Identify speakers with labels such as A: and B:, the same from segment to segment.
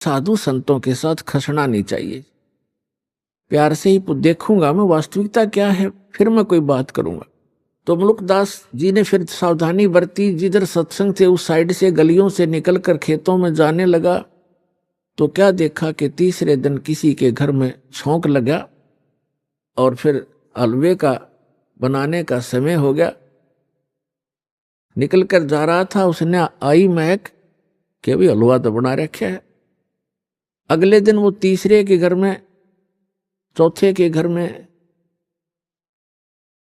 A: साधु संतों के साथ खसना नहीं चाहिए। प्यार से ही देखूंगा मैं वास्तविकता क्या है, फिर मैं कोई बात करूंगा। तो मुलुकदास जी ने फिर सावधानी बरती। जिधर सत्संग थे उस साइड से गलियों से निकलकर खेतों में जाने लगा तो क्या देखा कि तीसरे दिन किसी के घर में छौंक लगा और फिर हलवे का बनाने का समय हो गया। निकल कर जा रहा था, उसने आई महक कि भी हलवा तो बना रखा है। अगले दिन वो तीसरे के घर में, चौथे के घर में,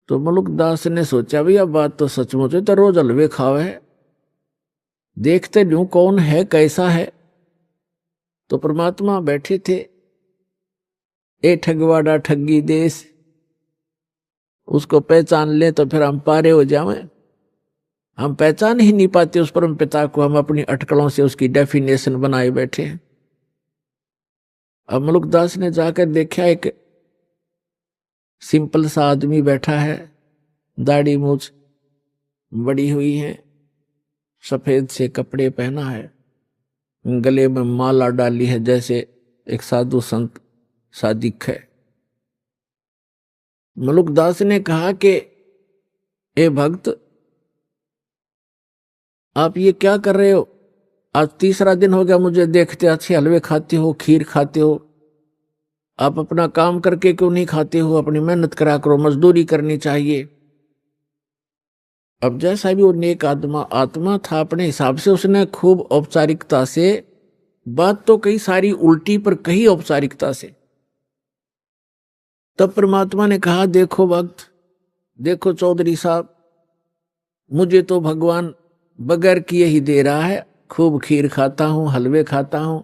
A: तो मुलुकदास ने सोचा भी अब बात तो सचमुच है, तो रोज हलवे खावे है, देखते न्यू कौन है कैसा है। तो परमात्मा बैठे थे। ए ठगवाड़ा ठगी देश, उसको पहचान ले तो फिर हम पारे हो जावे। हम पहचान ही नहीं पाते उस परम पिता को, हम अपनी अटकलों से उसकी डेफिनेशन बनाए बैठे हैं। अब मुलुकदास ने जाकर देखा एक सिंपल सा आदमी बैठा है, दाढ़ी मूछ बड़ी हुई है, सफेद से कपड़े पहना है, गले में माला डाली है जैसे एक साधु संत सा दिखे। मुलुकदास ने कहा कि ए भक्त, आप ये क्या कर रहे हो? आज तीसरा दिन हो गया मुझे देखते, अच्छे हलवे खाते हो, खीर खाते हो, आप अपना काम करके क्यों नहीं खाते हो? अपनी मेहनत करा करो, मजदूरी करनी चाहिए। अब जैसा भी वो नेक आत्मा था, अपने हिसाब से उसने खूब औपचारिकता से बात तो कई सारी उल्टी पर कही औपचारिकता से। तब परमात्मा ने कहा, देखो भक्त, देखो चौधरी साहब, मुझे तो भगवान बगैर किए ही दे रहा है। खूब खीर खाता हूं, हलवे खाता हूं,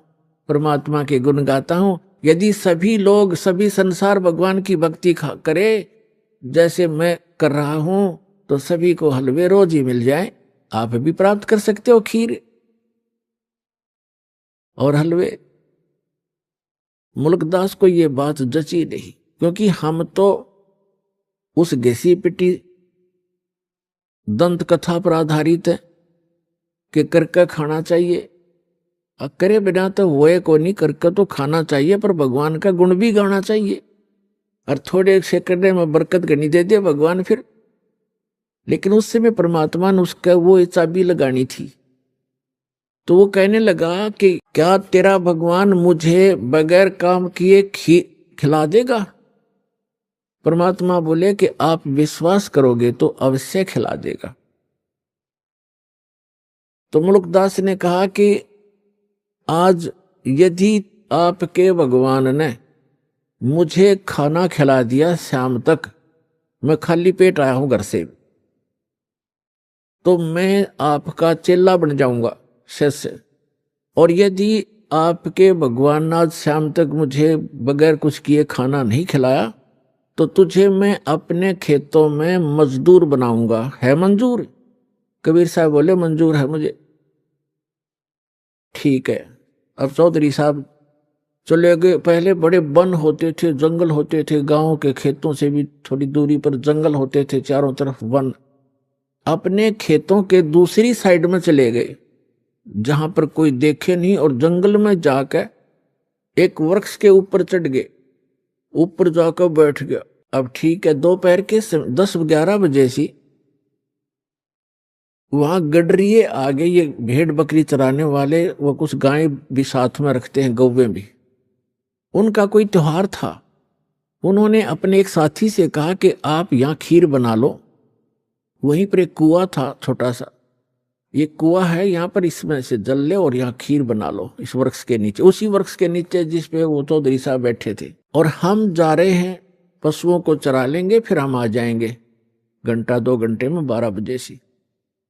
A: परमात्मा के गुण गाता हूं। यदि सभी लोग, सभी संसार भगवान की भक्ति करे जैसे मैं कर रहा हूं तो सभी को हलवे रोज ही मिल जाए। आप भी प्राप्त कर सकते हो खीर और हलवे। मुलुकदास को ये बात जची नहीं, क्योंकि हम तो उस घिसी पिटी दंत कथा पर आधारित है कि करके खाना चाहिए। करे बिना तो वो को नहीं, करके तो खाना चाहिए, पर भगवान का गुण भी गाना चाहिए। और थोड़े से करने में बरकत गनी दे दे भगवान फिर। लेकिन उस समय परमात्मा ने उसका वो चाबी लगानी थी। तो वो कहने लगा कि क्या तेरा भगवान मुझे बगैर काम किए खिला देगा? परमात्मा बोले कि आप विश्वास करोगे तो अवश्य खिला देगा। तो मुलुकदास ने कहा कि आज यदि आपके भगवान ने मुझे खाना खिला दिया शाम तक, मैं खाली पेट आया हूं घर से, तो मैं आपका चेला बन जाऊंगा, शिष्य। और यदि आपके भगवान आज शाम तक मुझे बगैर कुछ किए खाना नहीं खिलाया तो तुझे मैं अपने खेतों में मजदूर बनाऊंगा। है मंजूर? कबीर साहब बोले, मंजूर है मुझे। ठीक है। अब चौधरी साहब चले गए। पहले बड़े वन होते थे, जंगल होते थे, गांव के खेतों से भी थोड़ी दूरी पर जंगल होते थे, चारों तरफ वन। अपने खेतों के दूसरी साइड में चले गए जहां पर कोई देखे नहीं, और जंगल में जाकर एक वृक्ष के ऊपर चढ़ गए, ऊपर जाकर बैठ गया। अब ठीक है, दोपहर के 10-11 बजे सी वहां गडरिए आ गए। ये भेड़ बकरी चराने वाले, वो कुछ गाय भी साथ में रखते हैं, गौवें भी। उनका कोई त्योहार था। उन्होंने अपने एक साथी से कहा कि आप यहाँ खीर बना लो। वहीं पर एक कुआं था छोटा सा, ये कुआं है यहाँ पर, इसमें से जल ले और यहाँ खीर बना लो इस वृक्ष के नीचे, उसी वृक्ष के नीचे जिस पे वो चौधरी साहब बैठे थे। और हम जा रहे हैं, पशुओं को चरा लेंगे, फिर हम आ जाएंगे 1-2 घंटे में, 12 बजे से।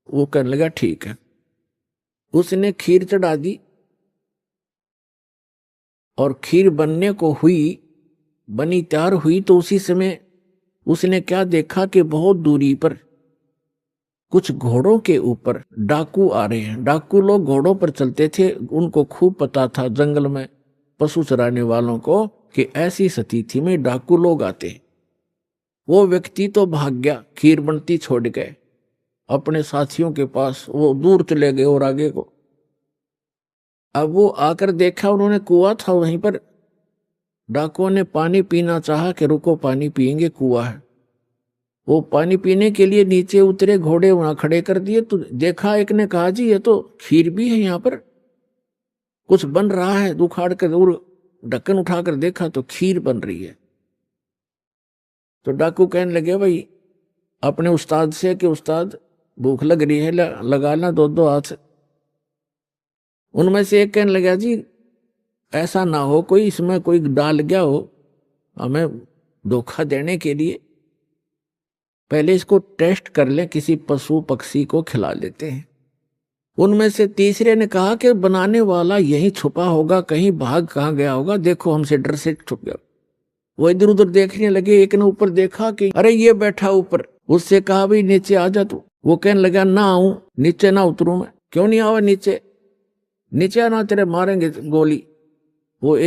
A: वो कहने लगा ठीक है। उसने खीर चढ़ा दी और खीर बनने को हुई, बनी तैयार हुई, तो उसी समय उसने क्या देखा कि बहुत दूरी पर कुछ घोड़ों के ऊपर डाकू आ रहे हैं। डाकू लोग घोड़ों पर चलते थे, उनको खूब पता था जंगल में पशु चराने वालों को कि ऐसी स्थिति में डाकू लोग आते। वो व्यक्ति तो भाग गया, खीर बनती छोड़ गए अपने साथियों के पास, वो दूर चले गए और आगे को। अब वो आकर देखा, उन्होंने कुआं था वहीं पर। डाकुओं ने पानी पीना चाहा कि रुको पानी पिएंगे, कुआं है। वो पानी पीने के लिए नीचे उतरे, घोड़े वहां खड़े कर दिए। तो देखा, एक ने कहा जी ये तो खीर भी है, यहाँ पर कुछ बन रहा है। उखाड़ कर दूर ढक्कन उठाकर देखा तो खीर बन रही है। तो डाकू कहने लगे भाई अपने उस्ताद से कि उस्ताद भूख लग रही है, लगाना दो दो हाथ। उनमें से एक कहने लगा जी ऐसा ना हो कोई इसमें कोई डाल गया हो हमें धोखा देने के लिए, पहले इसको टेस्ट कर ले, किसी पशु पक्षी को खिला लेते हैं। उनमें से तीसरे ने कहा कि बनाने वाला यहीं छुपा होगा, कहीं भाग कहाँ गया होगा, देखो हमसे डर से छुप गया। वो इधर उधर देखने लगे। एक ने ऊपर देखा कि अरे ये बैठा ऊपर। उससे कहा भाई नीचे आ जा तू। वो कहने लगा ना आऊं, नीचे ना उतरूं मैं। क्यों नहीं आवा नीचे? नीचे आना तेरे मारेंगे गोली। वो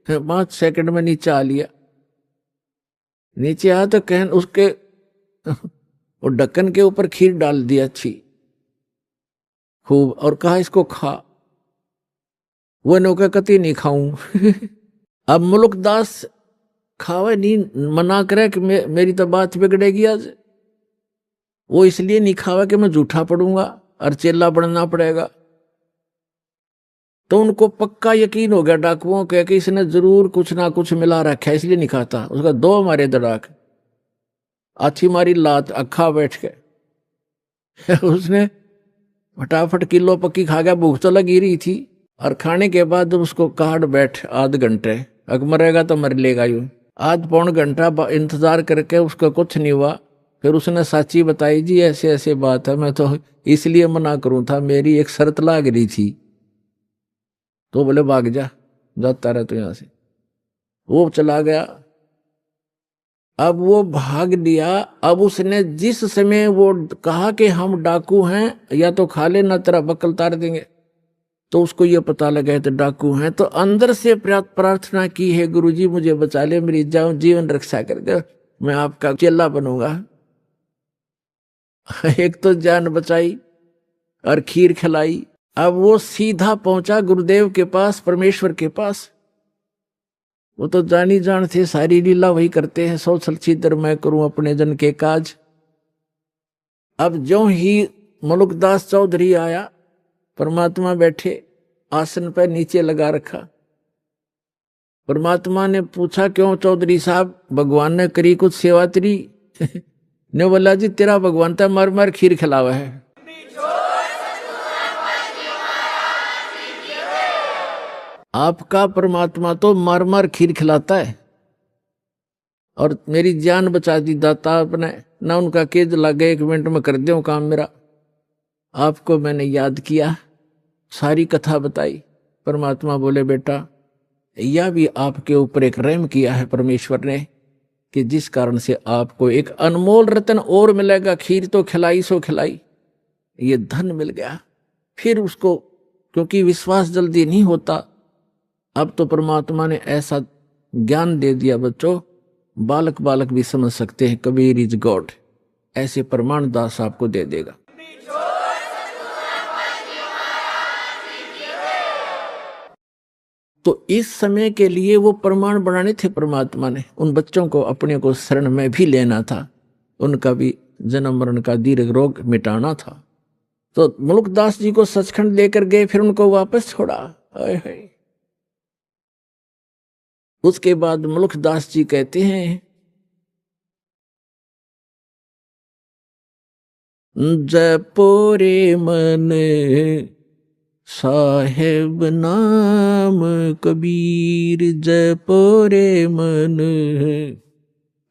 A: 5 सेकंड में नीचे आ लिया। नीचे आ तो कहन उसके वो ढक्कन के ऊपर खीर डाल दी अच्छी खूब, और कहा इसको खा। वो नौका कति नहीं खाऊं। अब मुल्कदास खावे नहीं, मना करे कि मेरी तो बात बिगड़ेगी आज। वो इसलिए नहीं खावा कि मैं झूठा पड़ूंगा और चेला बनना पड़ेगा। तो उनको पक्का यकीन हो गया डाकुओं के कि इसने जरूर कुछ ना कुछ मिला रखा है, इसलिए नहीं खाता। उसका 2 मारे दड़ाक, अच्छी मारी लात, अखा बैठ के। उसने फटाफट किलो पक्की खा गया। भूख तो लगी रही थी, और खाने के बाद उसको काट बैठ आध घंटे। अगर मरेगा तो मर लेगा यूं। आध पौन घंटा इंतजार करके उसका कुछ नहीं हुआ। फिर उसने साची बताई जी ऐसे ऐसे बात है, मैं तो इसलिए मना करूं था, मेरी एक शर्त लाग रही थी। तो बोले भाग जा, जाता रहे तो यहां से। वो चला गया। अब वो भाग लिया। अब उसने जिस समय वो कहा कि हम डाकू हैं या तो खा लेना तेरा बकल तार देंगे, तो उसको ये पता लगा तो डाकू हैं, तो अंदर से प्रार्थना की है गुरुजी मुझे बचा ले, मेरी जीवन रक्षा कर दे, मैं आपका चेला बनूंगा। एक तो जान बचाई और खीर खिलाई। अब वो सीधा पहुंचा गुरुदेव के पास, परमेश्वर के पास। वो तो जानी जान थे, सारी लीला वही करते हैं, 100 छलछीतर मैं करूं अपने जन के काज। अब जो ही मुल्कदास चौधरी आया, परमात्मा बैठे आसन पर नीचे लगा रखा। परमात्मा ने पूछा क्यों चौधरी साहब, भगवान ने करी कुछ सेवा तेरी? ने बोला जी तेरा भगवान था मर मर खीर खिलावा है। आपका परमात्मा तो मार मार खीर खिलाता है, और मेरी जान बचा दी दाता आपने ना। उनका केज लग गए, 1 मिनट में कर दो काम मेरा। आपको मैंने याद किया, सारी कथा बताई। परमात्मा बोले बेटा यह भी आपके ऊपर एक रहम किया है परमेश्वर ने, कि जिस कारण से आपको एक अनमोल रतन और मिलेगा। खीर तो खिलाई सो खिलाई, ये धन मिल गया। फिर उसको, क्योंकि विश्वास जल्दी नहीं होता, अब तो परमात्मा ने ऐसा ज्ञान दे दिया बच्चों, बालक बालक भी समझ सकते हैं कबीर इज गॉड। ऐसे प्रमाण दास आपको दे देगा। तो इस समय के लिए वो प्रमाण बनाने थे परमात्मा ने। उन बच्चों को अपने को शरण में भी लेना था, उनका भी जन्म मरण का दीर्घ रोग मिटाना था। तो मुल्कदास जी को सचखंड लेकर गए, फिर उनको वापस छोड़ा। उसके बाद मुल्कदास जी कहते हैं जपोरे मन साहेब नाम कबीर, जपोरे मन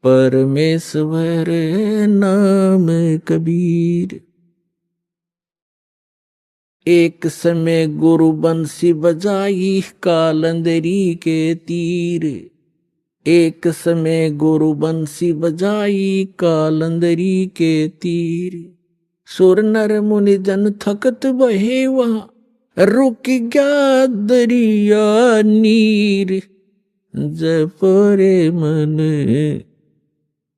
A: परमेश्वर नाम कबीर। एक समय गुरु बंसी बजाई कालंदरी के तीर, एक समय गुरु बंसी बजाई कालंदरी के तीर। सुर नर मुनि जन थकत बहे वहां, रुक गया दरिया नीर, जपरे मन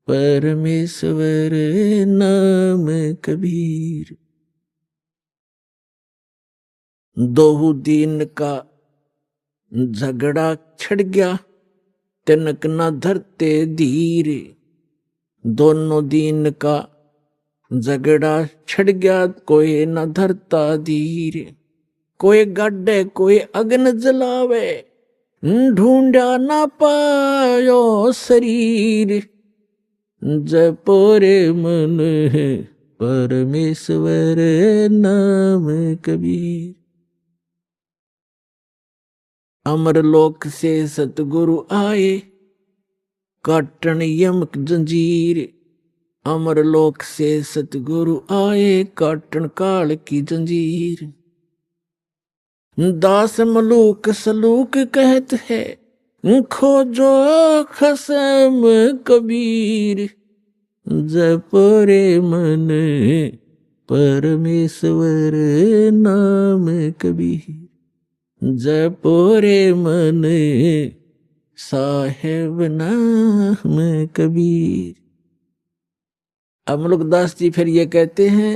A: परमेश्वर नाम कबीर। दोहू दीन का झगड़ा छिड़ गया, तिनक न धरते धीर। दोनों दीन का झगड़ा छिड़ गया, कोई न धरता धीर। कोई गाडे कोई अग्न जलावे, ढूंढा ना पायो शरीर। जपोरे मन परमेश्वर नाम कबीर। अमरलोक से सतगुरु आए, काटन यमक जंजीर। अमरलोक से सतगुरु आए, काटन काल की जंजीर। दास मलूक सलूक कहत है, खोजो खसम कबीर। जपोरे मन परमेश्वर नाम कबीर। जपोरे मन साहेब नाम कबीर। अमलुकदास जी फिर ये कहते हैं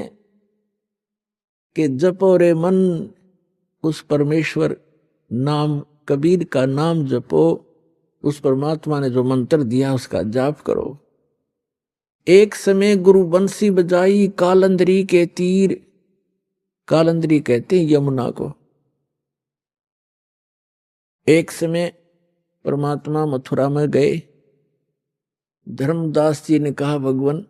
A: कि जपोरे मन, उस परमेश्वर नाम कबीर का नाम जपो, उस परमात्मा ने जो मंत्र दिया उसका जाप करो। एक समय गुरु बंसी बजाई कालंदरी के तीर। कालंदरी कहते हैं यमुना को। एक समय परमात्मा मथुरा में गए। धर्मदास जी ने कहा भगवान,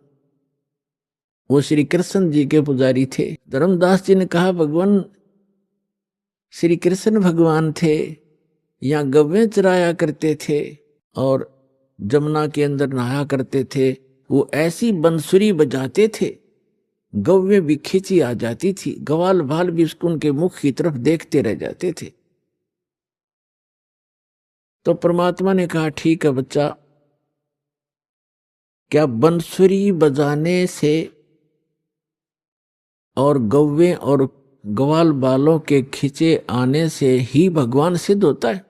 A: वो श्री कृष्ण जी के पुजारी थे। धर्मदास जी ने कहा भगवान, श्री कृष्ण भगवान थे, यहाँ गव्वें चराया करते थे और जमुना के अंदर नहाया करते थे। वो ऐसी बंसुरी बजाते थे, गव्वें भी खींची आ जाती थी, ग्वाल बाल भी उसको उनके मुख की तरफ देखते रह जाते थे। तो परमात्मा ने कहा ठीक है बच्चा, क्या बंसुरी बजाने से और गव्वें और ग्वाल बालों के खींचे आने से ही भगवान सिद्ध होता है?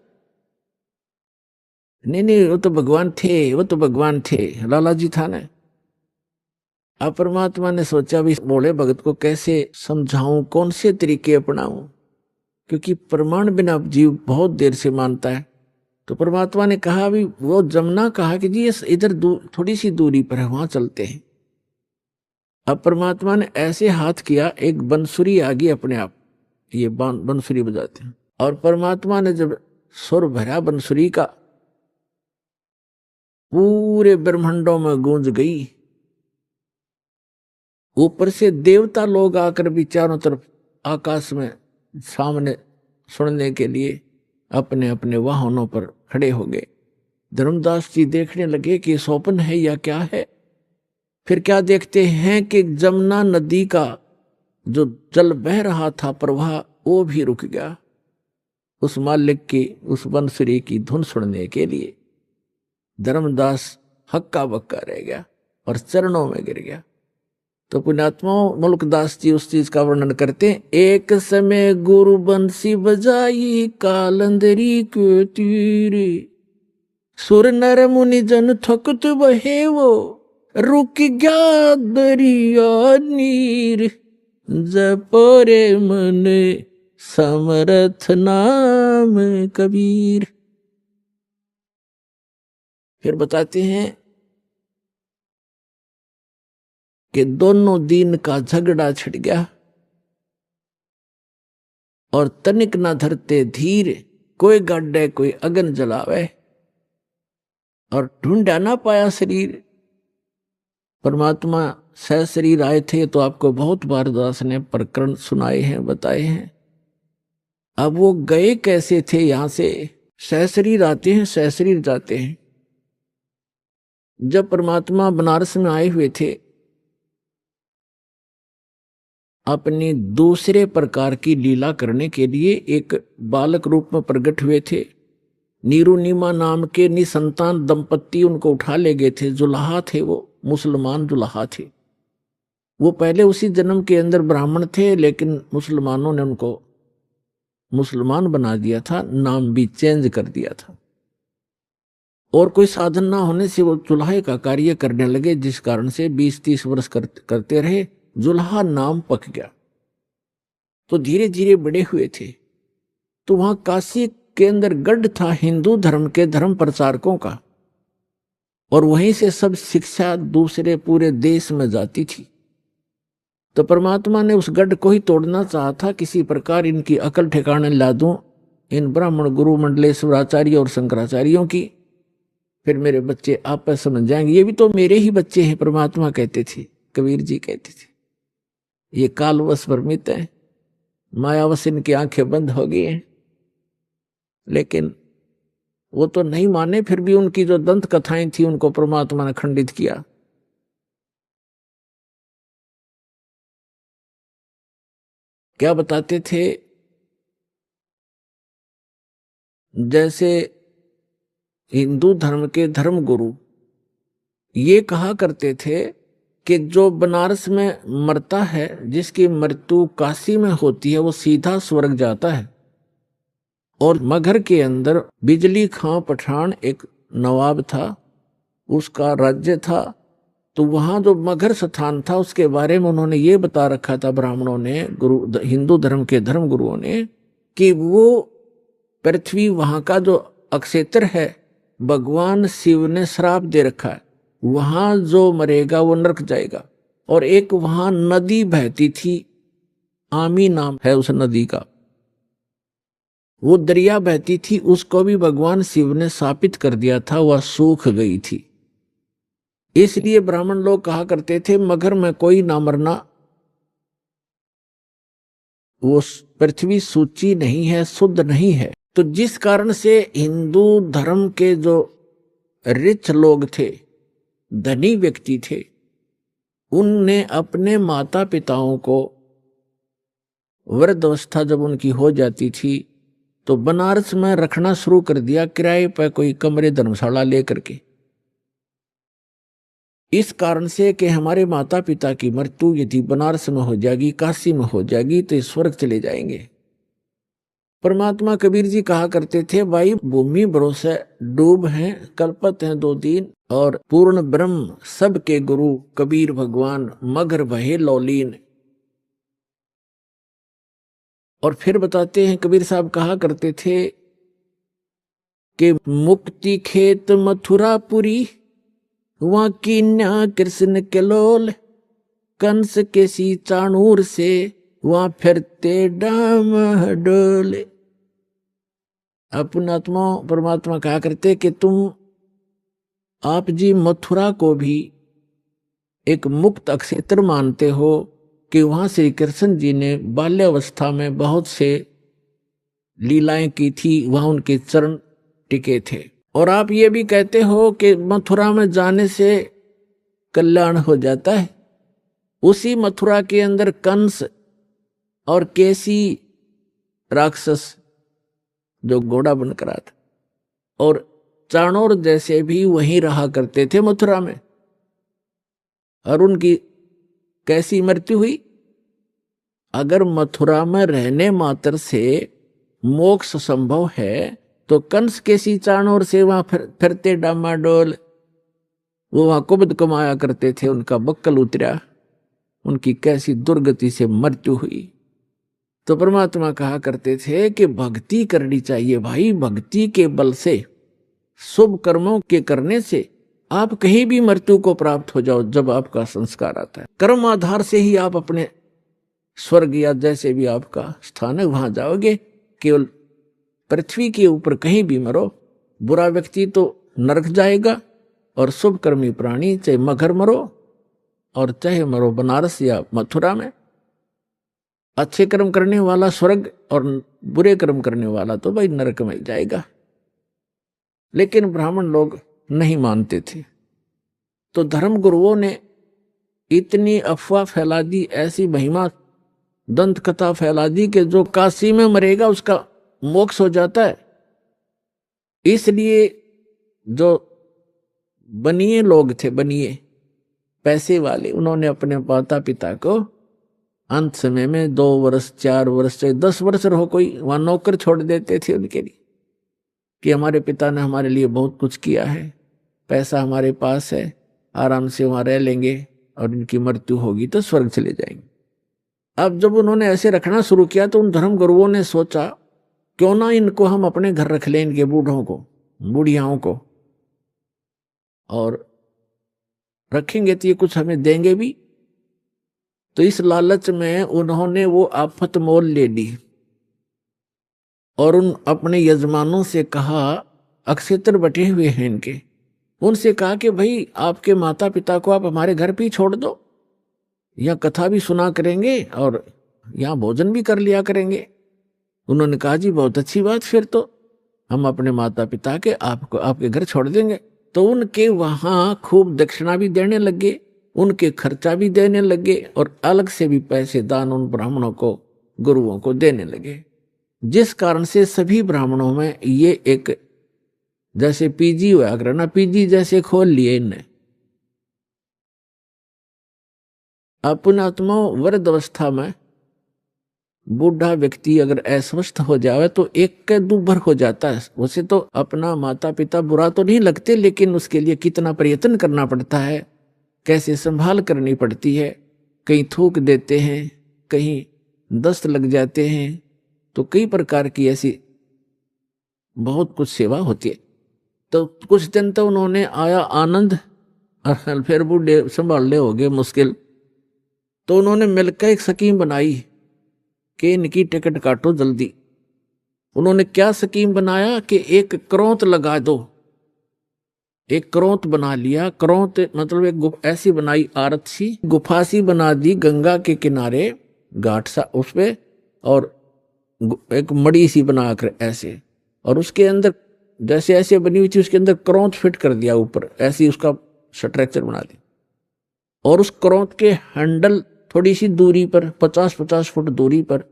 A: नहीं नहीं, वो तो भगवान थे, वो तो भगवान थे, लाला जी था ना। अब परमात्मा ने सोचा भी बोले भगत को कैसे समझाऊं, कौन से तरीके अपनाऊं, क्योंकि प्रमाण बिना जीव बहुत देर से मानता है। तो परमात्मा ने कहा भी, वो जमुना कहा कि जी इधर थोड़ी सी दूरी पर है, वहां चलते हैं। अब परमात्मा ने ऐसे हाथ किया, एक बंसुरी आ गई अपने आप, ये बंसुरी बजाते हैं। और परमात्मा ने जब सुर भरा बंसुरी का, पूरे ब्रह्मांडों में गूंज गई। ऊपर से देवता लोग आकर भी चारों तरफ आकाश में सामने सुनने के लिए अपने अपने वाहनों पर खड़े हो गए। धर्मदास जी देखने लगे कि स्वप्न है या क्या है। फिर क्या देखते हैं कि जमुना नदी का जो जल बह रहा था प्रवाह, वो भी रुक गया उस मालिक की, उस बंसुरी की धुन सुनने के लिए। धर्मदास हक्का बक्का रह गया और चरणों में गिर गया। तो पुण्यात्मा मुल्कदास जी उस चीज का वर्णन करते हैं। एक समय गुरु बंसी बजाई कालंदरी के तीर। सुर नर मुनि जन थकत बहे वो, रुक गया दरिया नीर। जपोरे मन समरथ नाम कबीर। फिर बताते हैं कि दोनों दीन का झगड़ा छिड़ गया और तनिक न धरते धीर। कोई गाड्डे कोई अगन जलावे और ढूंढा ना पाया शरीर। परमात्मा सह शरीर आए थे, तो आपको बहुत बार दास ने प्रकरण सुनाए हैं, बताए हैं। अब वो गए कैसे थे यहां से? सह शरीर आते हैं, सह शरीर जाते हैं। जब परमात्मा बनारस में आए हुए थे, अपनी दूसरे प्रकार की लीला करने के लिए एक बालक रूप में प्रकट हुए थे। नीरू नीमा नाम के निसंतान दंपत्ति उनको उठा ले गए थे। जुलाहा थे, वो मुसलमान जुलाहा थे। वो पहले उसी जन्म के अंदर ब्राह्मण थे, लेकिन मुसलमानों ने उनको मुसलमान बना दिया था, नाम भी चेंज कर दिया था। और कोई साधन ना होने से वो जुल्हे का कार्य करने लगे, जिस कारण से 20-30 वर्ष करते रहे। जुल्हा नाम पक गया। तो धीरे धीरे बड़े हुए थे। तो वहां काशी के अंदर गढ़ था हिंदू धर्म के धर्म प्रचारकों का, और वहीं से सब शिक्षा दूसरे पूरे देश में जाती थी। तो परमात्मा ने उस गढ़ को ही तोड़ना चाहा था, किसी प्रकार इनकी अकल ठिकाने ला दूं, इन ब्राह्मण गुरु मंडलेश्वराचार्य और शंकराचार्यों की, फिर मेरे बच्चे आपस समझ जाएंगे। ये भी तो मेरे ही बच्चे हैं, परमात्मा कहते थे, कबीर जी कहते थे। ये कालवश भ्रमित है, मायावश इनकी आंखें बंद हो गई हैं। लेकिन वो तो नहीं माने, फिर भी उनकी जो दंत कथाएं थी उनको परमात्मा ने खंडित किया। क्या बताते थे, जैसे हिंदू धर्म के धर्म गुरु ये कहा करते थे कि जो बनारस में मरता है, जिसकी मृत्यु काशी में होती है, वो सीधा स्वर्ग जाता है। और मगहर के अंदर बिजली खां पठान एक नवाब था, उसका राज्य था। तो वहां जो मगहर स्थान था उसके बारे में उन्होंने ये बता रखा था ब्राह्मणों ने, गुरु हिंदू धर्म के धर्म गुरुओं ने, कि वो पृथ्वी वहां का जो अक्षेत्र है भगवान शिव ने श्राप दे रखा है, वहां जो मरेगा वो नरक जाएगा। और एक वहां नदी बहती थी, आमी नाम है उस नदी का, वो दरिया बहती थी, उसको भी भगवान शिव ने शापित कर दिया था, वह सूख गई थी। इसलिए ब्राह्मण लोग कहा करते थे मगर में कोई ना मरना, वो पृथ्वी सूची नहीं है, शुद्ध नहीं है। तो जिस कारण से हिंदू धर्म के जो रिच लोग थे, धनी व्यक्ति थे, उनने अपने माता पिताओं को वृद्ध अवस्था जब उनकी हो जाती थी तो बनारस में रखना शुरू कर दिया, किराए पर कोई कमरे धर्मशाला लेकर के। इस कारण से कि हमारे माता पिता की मृत्यु यदि बनारस में हो जाएगी, काशी में हो जाएगी, तो स्वर्ग चले जाएंगे। परमात्मा कबीर जी कहा करते थे, भाई भूमि भरोसे डूब हैं, कल्पत हैं 2 दिन, और पूर्ण ब्रह्म सबके गुरु कबीर भगवान मगर भये लौलीन। और फिर बताते हैं कबीर साहब कहा करते थे कि मुक्ति खेत मथुरापुरी, वहां कीन्या कृष्ण के लोल, कंस के सी चाणूर से वहां फिरते डाम डोले। अपनात्मा परमात्मा कहा करते कि तुम आप जी मथुरा को भी एक मुक्त अक्षेत्र मानते हो, कि वहां श्री कृष्ण जी ने बाल्यावस्था में बहुत से लीलाएं की थी, वहां उनके चरण टिके थे। और आप ये भी कहते हो कि मथुरा में जाने से कल्याण हो जाता है। उसी मथुरा के अंदर कंस और केसी राक्षस जो घोड़ा बनकर आता, और चाणोर जैसे भी वहीं रहा करते थे मथुरा में, और उनकी कैसी मृत्यु हुई। अगर मथुरा में रहने मात्र से मोक्ष संभव है, तो कंस के सी चाणोर से वहां फिरते डामाडोल, वो वहां कुबद कमाया करते थे, उनका बक्कल उतरा, उनकी कैसी दुर्गति से मृत्यु हुई। तो परमात्मा कहा करते थे कि भक्ति करनी चाहिए भाई, भक्ति के बल से, शुभ कर्मों के करने से आप कहीं भी मृत्यु को प्राप्त हो जाओ। जब आपका संस्कार आता है, कर्म आधार से ही आप अपने स्वर्ग या जैसे भी आपका स्थान है वहां जाओगे। केवल पृथ्वी के ऊपर कहीं भी मरो, बुरा व्यक्ति तो नरक जाएगा, और शुभ कर्मी प्राणी चाहे मगहर मरो और चाहे मरो बनारस या मथुरा में, अच्छे कर्म करने वाला स्वर्ग और बुरे कर्म करने वाला तो भाई नरक में जाएगा। लेकिन ब्राह्मण लोग नहीं मानते थे, तो धर्म गुरुओं ने इतनी अफवाह फैला दी, ऐसी महिमा दंत कथा फैला दी कि जो काशी में मरेगा उसका मोक्ष हो जाता है। इसलिए जो बनिए लोग थे, बनिए पैसे वाले, उन्होंने अपने माता पिता को अंत समय में 2 वर्ष 4 वर्ष चाहे 10 वर्ष रहो, कोई वहां नौकर छोड़ देते थे उनके लिए, कि हमारे पिता ने हमारे लिए बहुत कुछ किया है, पैसा हमारे पास है, आराम से वहां रह लेंगे, और इनकी मृत्यु होगी तो स्वर्ग चले जाएंगे। अब जब उन्होंने ऐसे रखना शुरू किया तो उन धर्म गुरुओं ने सोचा क्यों ना इनको हम अपने घर रख लें, इनके बूढ़ों को, बूढ़ियाओं को, और रखेंगे तो ये कुछ हमें देंगे भी। तो इस लालच में उन्होंने वो आफत मोल ले ली और उन अपने यजमानों से कहा, अक्षेत्र बटे हुए हैं इनके, उनसे कहा कि भाई आपके माता पिता को आप हमारे घर पे ही छोड़ दो, या कथा भी सुना करेंगे और यहाँ भोजन भी कर लिया करेंगे। उन्होंने कहा जी बहुत अच्छी बात, फिर तो हम अपने माता पिता के आपको आपके घर छोड़ देंगे। तो उनके वहां खूब दक्षिणा भी देने लगे, उनके खर्चा भी देने लगे और अलग से भी पैसे दान उन ब्राह्मणों को, गुरुओं को देने लगे। जिस कारण से सभी ब्राह्मणों में ये एक जैसे पीजी हुआ करना, पीजी जैसे खोल लिए इनने। अपनात्मा वृद्ध अवस्था में बूढ़ा व्यक्ति अगर अस्वस्थ हो जाए तो एक के दुर्भर हो जाता है। उसे तो अपना माता पिता बुरा तो नहीं लगते, लेकिन उसके लिए कितना प्रयत्न करना पड़ता है, कैसे संभाल करनी पड़ती है। कहीं थूक देते हैं, कहीं दस्त लग जाते हैं, तो कई प्रकार की ऐसी बहुत कुछ सेवा होती है। तो कुछ दिन तो उन्होंने आया आनंद और फिर बूढ़े संभालने हो गए मुश्किल। तो उन्होंने मिलकर एक स्कीम बनाई कि इनकी टिकट काटो जल्दी। उन्होंने क्या स्कीम बनाया कि एक करौंत लगा दो, एक करौंत बना लिया। करौंत मतलब एक ऐसी बनाई आरत सी, गुफा सी बना दी गंगा के किनारे, घाट सा उस पे, और एक मड़ी सी बनाकर ऐसे, और उसके अंदर जैसे ऐसे बनी हुई थी उसके अंदर करौंत फिट कर दिया ऊपर, ऐसी उसका स्ट्रक्चर बना दिया। और उस करौंत के हैंडल थोड़ी सी दूरी पर 50-50 फुट दूरी पर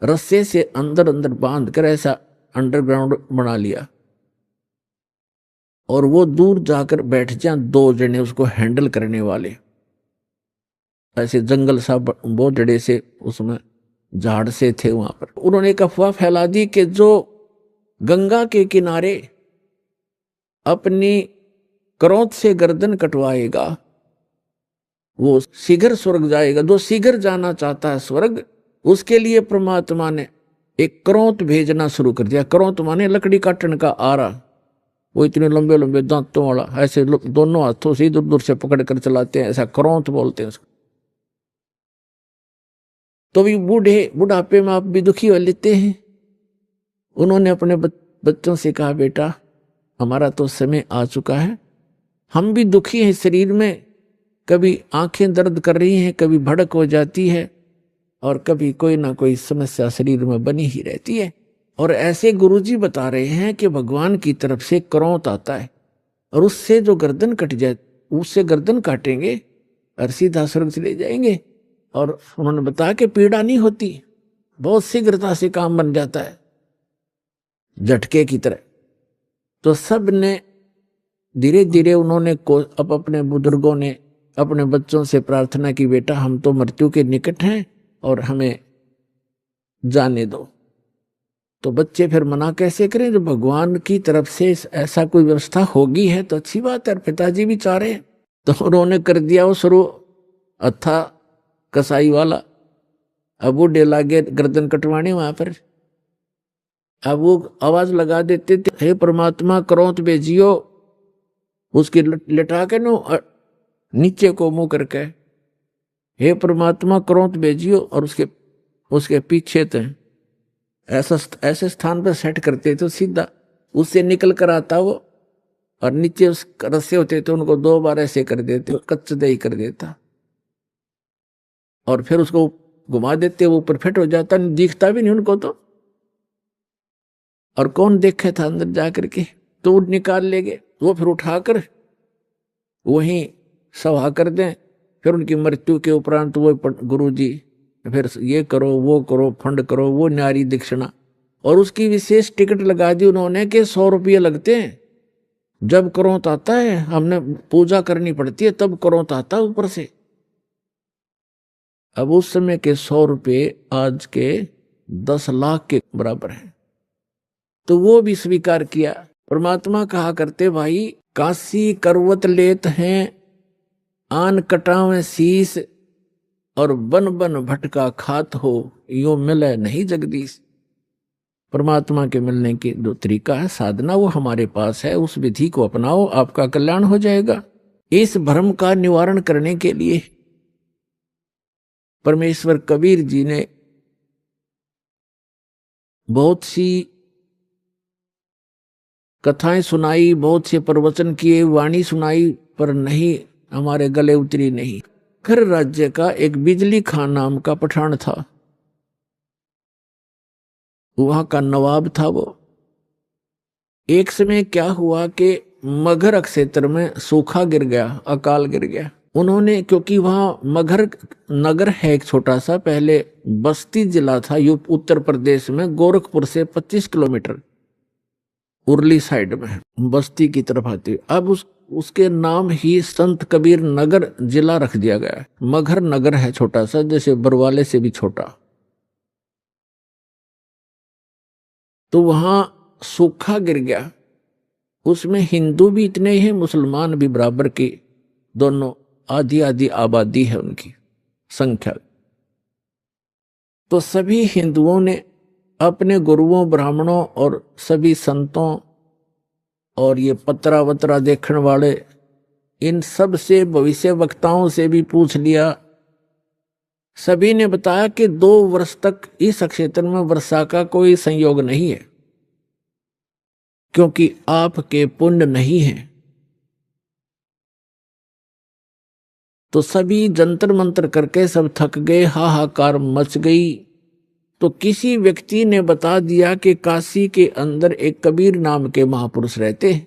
A: रस्से से अंदर अंदर बांध कर ऐसा अंडरग्राउंड बना लिया। और वो दूर जाकर बैठ जाए 2 जने उसको हैंडल करने वाले, ऐसे जंगल सा बहुत जड़े से उसमें झाड़ से थे वहां पर। उन्होंने एक अफवाह फैला दी कि जो गंगा के किनारे अपनी करौंत से गर्दन कटवाएगा वो शीघ्र स्वर्ग जाएगा। जो शीघ्र जाना चाहता है स्वर्ग, उसके लिए परमात्मा ने एक करौंत भेजना शुरू कर दिया। करौंत माने लकड़ी काटने का आरा, वो इतने लंबे लंबे दांतों वाला, ऐसे दोनों हाथों से दूर दूर से पकड़ कर चलाते हैं, ऐसा करौंत बोलते हैं उसको। तो भी बुढ़ापे में आप भी दुखी हो लेते हैं। उन्होंने अपने बच्चों से कहा, बेटा हमारा तो समय आ चुका है, हम भी दुखी हैं शरीर में, कभी आंखें दर्द कर रही हैं, कभी भड़क हो जाती है, और कभी कोई ना कोई समस्या शरीर में बनी ही रहती है। और ऐसे गुरुजी बता रहे हैं कि भगवान की तरफ से करौंत आता है और उससे जो गर्दन कट जाए, उससे गर्दन काटेंगे और सीधा स्वर्ग चले जाएंगे। और उन्होंने बताया कि पीड़ा नहीं होती, बहुत शीघ्रता से काम बन जाता है, झटके की तरह। तो सब ने धीरे धीरे उन्होंने अब अपने बुजुर्गों ने अपने बच्चों से प्रार्थना की, बेटा हम तो मृत्यु के निकट हैं और हमें जाने दो। तो बच्चे फिर मना कैसे करें, जो भगवान की तरफ से ऐसा कोई व्यवस्था होगी है तो अच्छी बात है, और पिताजी भी चाह रहे हैं। तो उन्होंने कर दिया वो शुरू, अथा कसाई वाला। अब वो डेला गए गर्दन कटवाने वहां पर। अब वो आवाज लगा देते थे, हे परमात्मा करौंत भेजियो, उसकी लिटा के नो नीचे को मुंह करके, हे परमात्मा करौंत भेजियो, और उसके पीछे थे ऐसे स्थान पर सेट करते तो सीधा उससे निकल कर आता वो, और नीचे उस रस्से होते थे उनको 2 बार ऐसे कर देते, कच्च दही कर देता, और फिर उसको घुमा देते, वो ऊपर फिट हो जाता, दिखता भी नहीं उनको तो। और कौन देखे था अंदर जाकर के, तो निकाल ले गए वो, फिर उठाकर वहीं सभा कर दें। फिर उनकी मृत्यु के उपरांत वो गुरुजी फिर ये करो वो करो, फंड करो, वो न्यारी दक्षिणा, और उसकी विशेष टिकट लगा दी उन्होंने कि 100 रुपये लगते हैं। जब करौंत आता है, हमने पूजा करनी पड़ती है, तब करौंत आता है ऊपर से। अब उस समय के 100 रुपये आज के 10 लाख के बराबर है। तो वो भी स्वीकार किया। परमात्मा कहा करते, भाई काशी करवत लेत हैं, आन कटावें शीस, और बन बन भटका खात हो, यो मिले नहीं जगदीश। परमात्मा के मिलने की जो तरीका है साधना वो हमारे पास है, उस विधि को अपनाओ, आपका कल्याण हो जाएगा। इस भ्रम का निवारण करने के लिए परमेश्वर कबीर जी ने बहुत सी कथाएं सुनाई, बहुत से प्रवचन किए, वाणी सुनाई, पर नहीं, हमारे गले उतरी नहीं। खर राज्य का एक बिजली खान नाम का पठान था, वहां का नवाब था वो। एक समय क्या हुआ कि मगहर क्षेत्र में सूखा गिर गया, अकाल गिर गया। उन्होंने, क्योंकि वहां मगहर नगर है एक छोटा सा, पहले बस्ती जिला था उत्तर प्रदेश में, गोरखपुर से 25 किलोमीटर उरली साइड में बस्ती की तरफ आती। अब उसके नाम ही संत कबीर नगर जिला रख दिया गया है। मगहर नगर है छोटा सा, जैसे बरवाले से भी छोटा। तो वहां सूखा गिर गया, उसमें हिंदू भी इतने ही हैं, मुसलमान भी बराबर की, दोनों आधी आधी आबादी है उनकी संख्या। तो सभी हिंदुओं ने अपने गुरुओं, ब्राह्मणों और सभी संतों और ये पत्रा वत्रा देखने वाले, इन सब से, भविष्य वक्ताओं से भी पूछ लिया। सभी ने बताया कि 2 वर्ष तक इस क्षेत्र में वर्षा का कोई संयोग नहीं है, क्योंकि आपके पुण्य नहीं है। तो सभी जंतर मंतर करके सब थक गए, हाहाकार मच गई। तो किसी व्यक्ति ने बता दिया कि काशी के अंदर एक कबीर नाम के महापुरुष रहते हैं,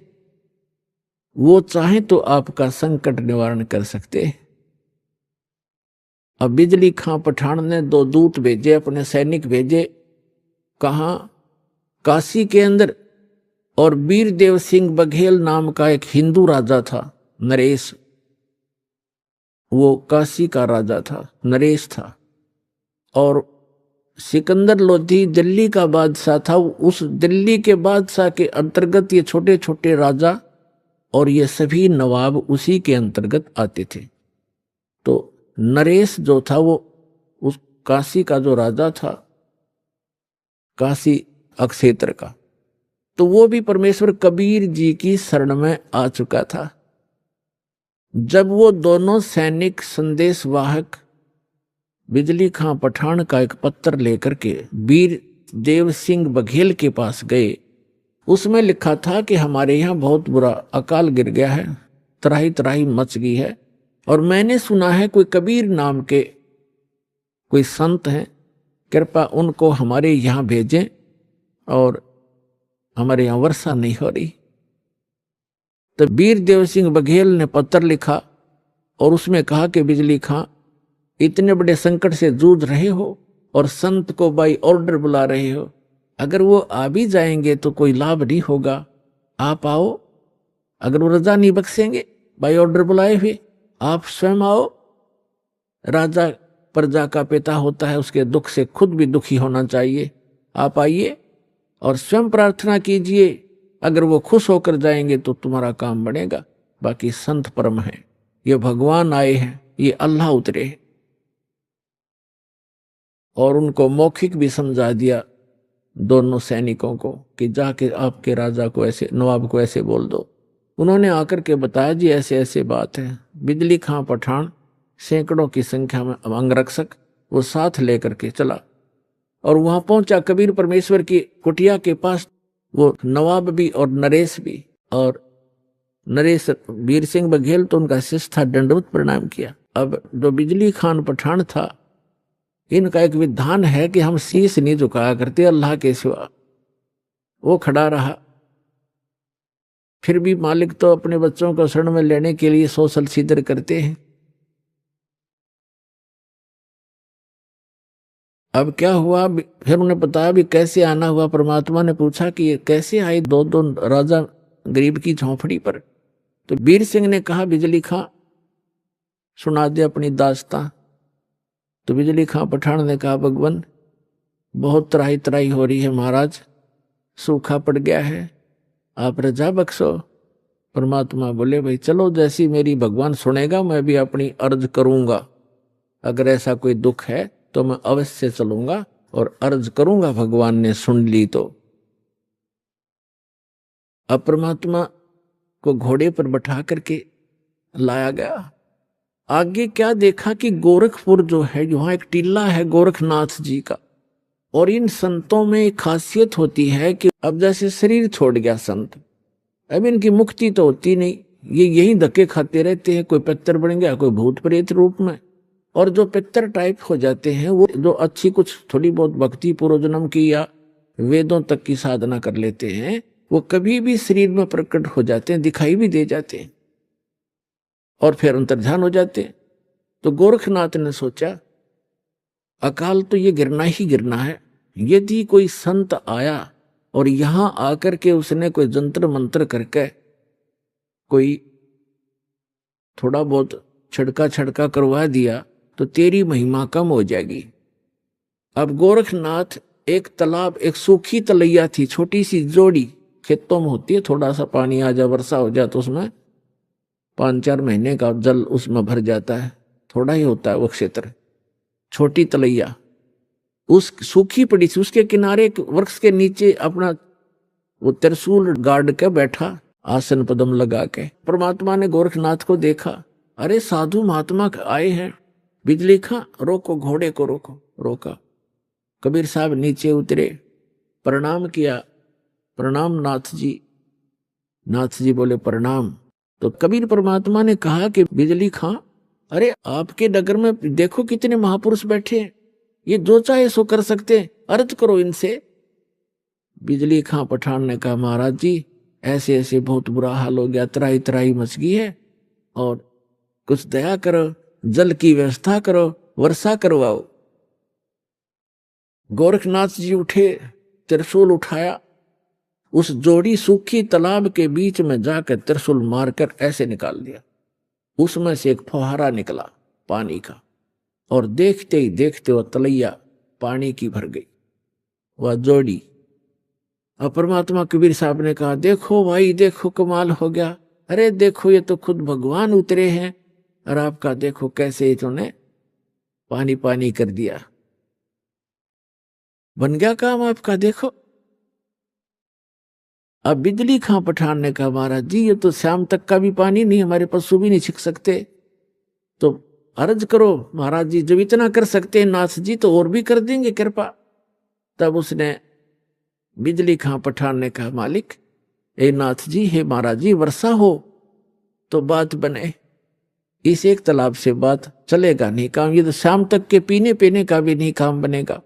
A: वो चाहे तो आपका संकट निवारण कर सकते। अब बिजली खां पठान ने 2 दूत भेजे, अपने सैनिक भेजे। कहा? काशी के अंदर। और वीरदेव सिंह बघेल नाम का एक हिंदू राजा था, नरेश, वो काशी का राजा था, नरेश था। और सिकंदर लोधी दिल्ली का बादशाह था। उस दिल्ली के बादशाह के अंतर्गत ये छोटे छोटे राजा और ये सभी नवाब उसी के अंतर्गत आते थे। तो नरेश जो था वो उस काशी का जो राजा था, काशी क्षेत्र का, तो वो भी परमेश्वर कबीर जी की शरण में आ चुका था। जब वो दोनों सैनिक संदेशवाहक बिजली खां पठान का एक पत्र लेकर के वीर देव सिंह बघेल के पास गए, उसमें लिखा था कि हमारे यहाँ बहुत बुरा अकाल गिर गया है, त्राही त्राही मच गई है, और मैंने सुना है कोई कबीर नाम के कोई संत हैं, कृपा उनको हमारे यहाँ भेजें, और हमारे यहाँ वर्षा नहीं हो रही। तो वीर देव सिंह बघेल ने पत्र लिखा और उसमें कहा कि बिजली खां, इतने बड़े संकट से जूझ रहे हो और संत को बाई ऑर्डर बुला रहे हो, अगर वो आ भी जाएंगे तो कोई लाभ नहीं होगा, आप आओ। अगर वो रजा नहीं बख्शेंगे बाई ऑर्डर बुलाए हुए, आप स्वयं आओ। राजा प्रजा का पिता होता है, उसके दुख से खुद भी दुखी होना चाहिए। आप आइए और स्वयं प्रार्थना कीजिए, अगर वो खुश होकर जाएंगे तो तुम्हारा काम बनेगा। बाकी संत परम है, ये भगवान आए हैं, ये अल्लाह उतरे हैं। और उनको मौखिक भी समझा दिया दोनों सैनिकों को कि जाके आपके राजा को ऐसे, नवाब को ऐसे बोल दो। उन्होंने आकर के बताया जी ऐसे ऐसे बात है। बिजली खां पठान सैकड़ों की संख्या में अंगरक्षक वो साथ लेकर के चला और वहां पहुंचा कबीर परमेश्वर की कुटिया के पास। वो नवाब भी और नरेश भी, और नरेश वीर सिंह बघेल तो उनका शिष्य था, दंडवत प्रणाम किया। अब जो बिजली खान पठान था, इनका एक विधान है कि हम शीश नहीं झुकाया करते अल्लाह के सिवा। वो खड़ा रहा, फिर भी मालिक तो अपने बच्चों को शरण में लेने के लिए सोशल सीदर करते हैं। अब क्या हुआ, फिर उन्हें बताया भी कैसे आना हुआ। परमात्मा ने पूछा कि ये कैसे आए 2 राजा गरीब की झोंपड़ी पर। तो वीर सिंह ने कहा बिजली खां सुना दे अपनी दास्तां। तो बिजली खां पठान ने कहा भगवान बहुत त्राही त्राही हो रही है महाराज, सूखा पड़ गया है, आप रजा बख्शो। परमात्मा बोले भाई चलो, जैसी मेरी भगवान सुनेगा मैं भी अपनी अर्ज करूंगा। अगर ऐसा कोई दुख है तो मैं अवश्य चलूंगा और अर्ज करूंगा, भगवान ने सुन ली तो। अब परमात्मा को घोड़े पर बैठा करके लाया गया। आगे क्या देखा कि गोरखपुर जो है, वहां एक टीला है गोरखनाथ जी का। और इन संतों में एक खासियत होती है कि अब जैसे शरीर छोड़ गया संत, अब इनकी मुक्ति तो होती नहीं, ये यही धक्के खाते रहते हैं। कोई पितर बन गया, कोई भूत प्रेत रूप में। और जो पितर टाइप हो जाते हैं, वो जो अच्छी कुछ थोड़ी बहुत भक्ति पूर्व जन्म की या वेदों तक की साधना कर लेते हैं, वो कभी भी शरीर में प्रकट हो जाते हैं, दिखाई भी दे जाते हैं और फिर अंतर्ध्यान हो जाते हैं। तो गोरखनाथ ने सोचा अकाल तो ये गिरना ही गिरना है। यदि कोई संत आया और यहां आकर के उसने कोई जंतर मंत्र करके कोई थोड़ा बहुत छड़का छड़का करवा दिया तो तेरी महिमा कम हो जाएगी। अब गोरखनाथ एक तालाब, एक सूखी तलैया थी, छोटी सी जोड़ी खेतों में होती है, थोड़ा सा पानी आ जा, वर्षा हो जाए तो उसमें 5-4 महीने का जल उसमें भर जाता है, थोड़ा ही होता है वो क्षेत्र, छोटी तलैया। उस सूखी पड़ी थी, उसके किनारे एक वृक्ष के नीचे अपना वो त्रिशूल गाड़ के बैठा, आसन पदम लगा के। परमात्मा ने गोरखनाथ को देखा, अरे साधु महात्मा आए हैं, बिजली खा, रोको घोड़े को, रोको। रोका। कबीर साहब नीचे उतरे, प्रणाम किया, प्रणाम नाथ जी। नाथ जी बोले प्रणाम। तो कबीर परमात्मा ने कहा कि बिजली खां, अरे आपके नगर में देखो कितने महापुरुष बैठे हैं, ये जो चाहे सो कर सकते हैं, अर्ज करो इनसे। बिजली खां पठान ने कहा महाराज जी ऐसे ऐसे बहुत बुरा हाल हो गया, त्राही त्राही मच गई है, और कुछ दया करो, जल की व्यवस्था करो, वर्षा करवाओ। गोरखनाथ जी उठे, त्रिशूल उठाया, उस जोड़ी सूखी तालाब के बीच में जाकर त्रिशूल मारकर ऐसे निकाल दिया। उसमें से एक फुहारा निकला पानी का, और देखते ही देखते वह तलैया पानी की भर गई, वह जोड़ी। और परमात्मा कबीर साहब ने कहा देखो भाई देखो कमाल हो गया, अरे देखो ये तो खुद भगवान उतरे हैं, और आपका देखो कैसे इन्होंने पानी पानी कर दिया, बन गया काम आपका देखो। अब बिजली खां पठान ने कहा महाराज जी ये तो शाम तक का भी पानी नहीं, हमारे पशु भी नहीं छिक सकते, तो अर्ज करो महाराज जी, जब इतना कर सकते हैं नाथ जी तो और भी कर देंगे कृपा। तब उसने बिजली खां पठान ने कहा मालिक ए नाथ जी, हे महाराज जी, वर्षा हो तो बात बने, इस एक तालाब से बात चलेगा नहीं काम, ये तो शाम तक के पीने पीने का भी नहीं काम बनेगा।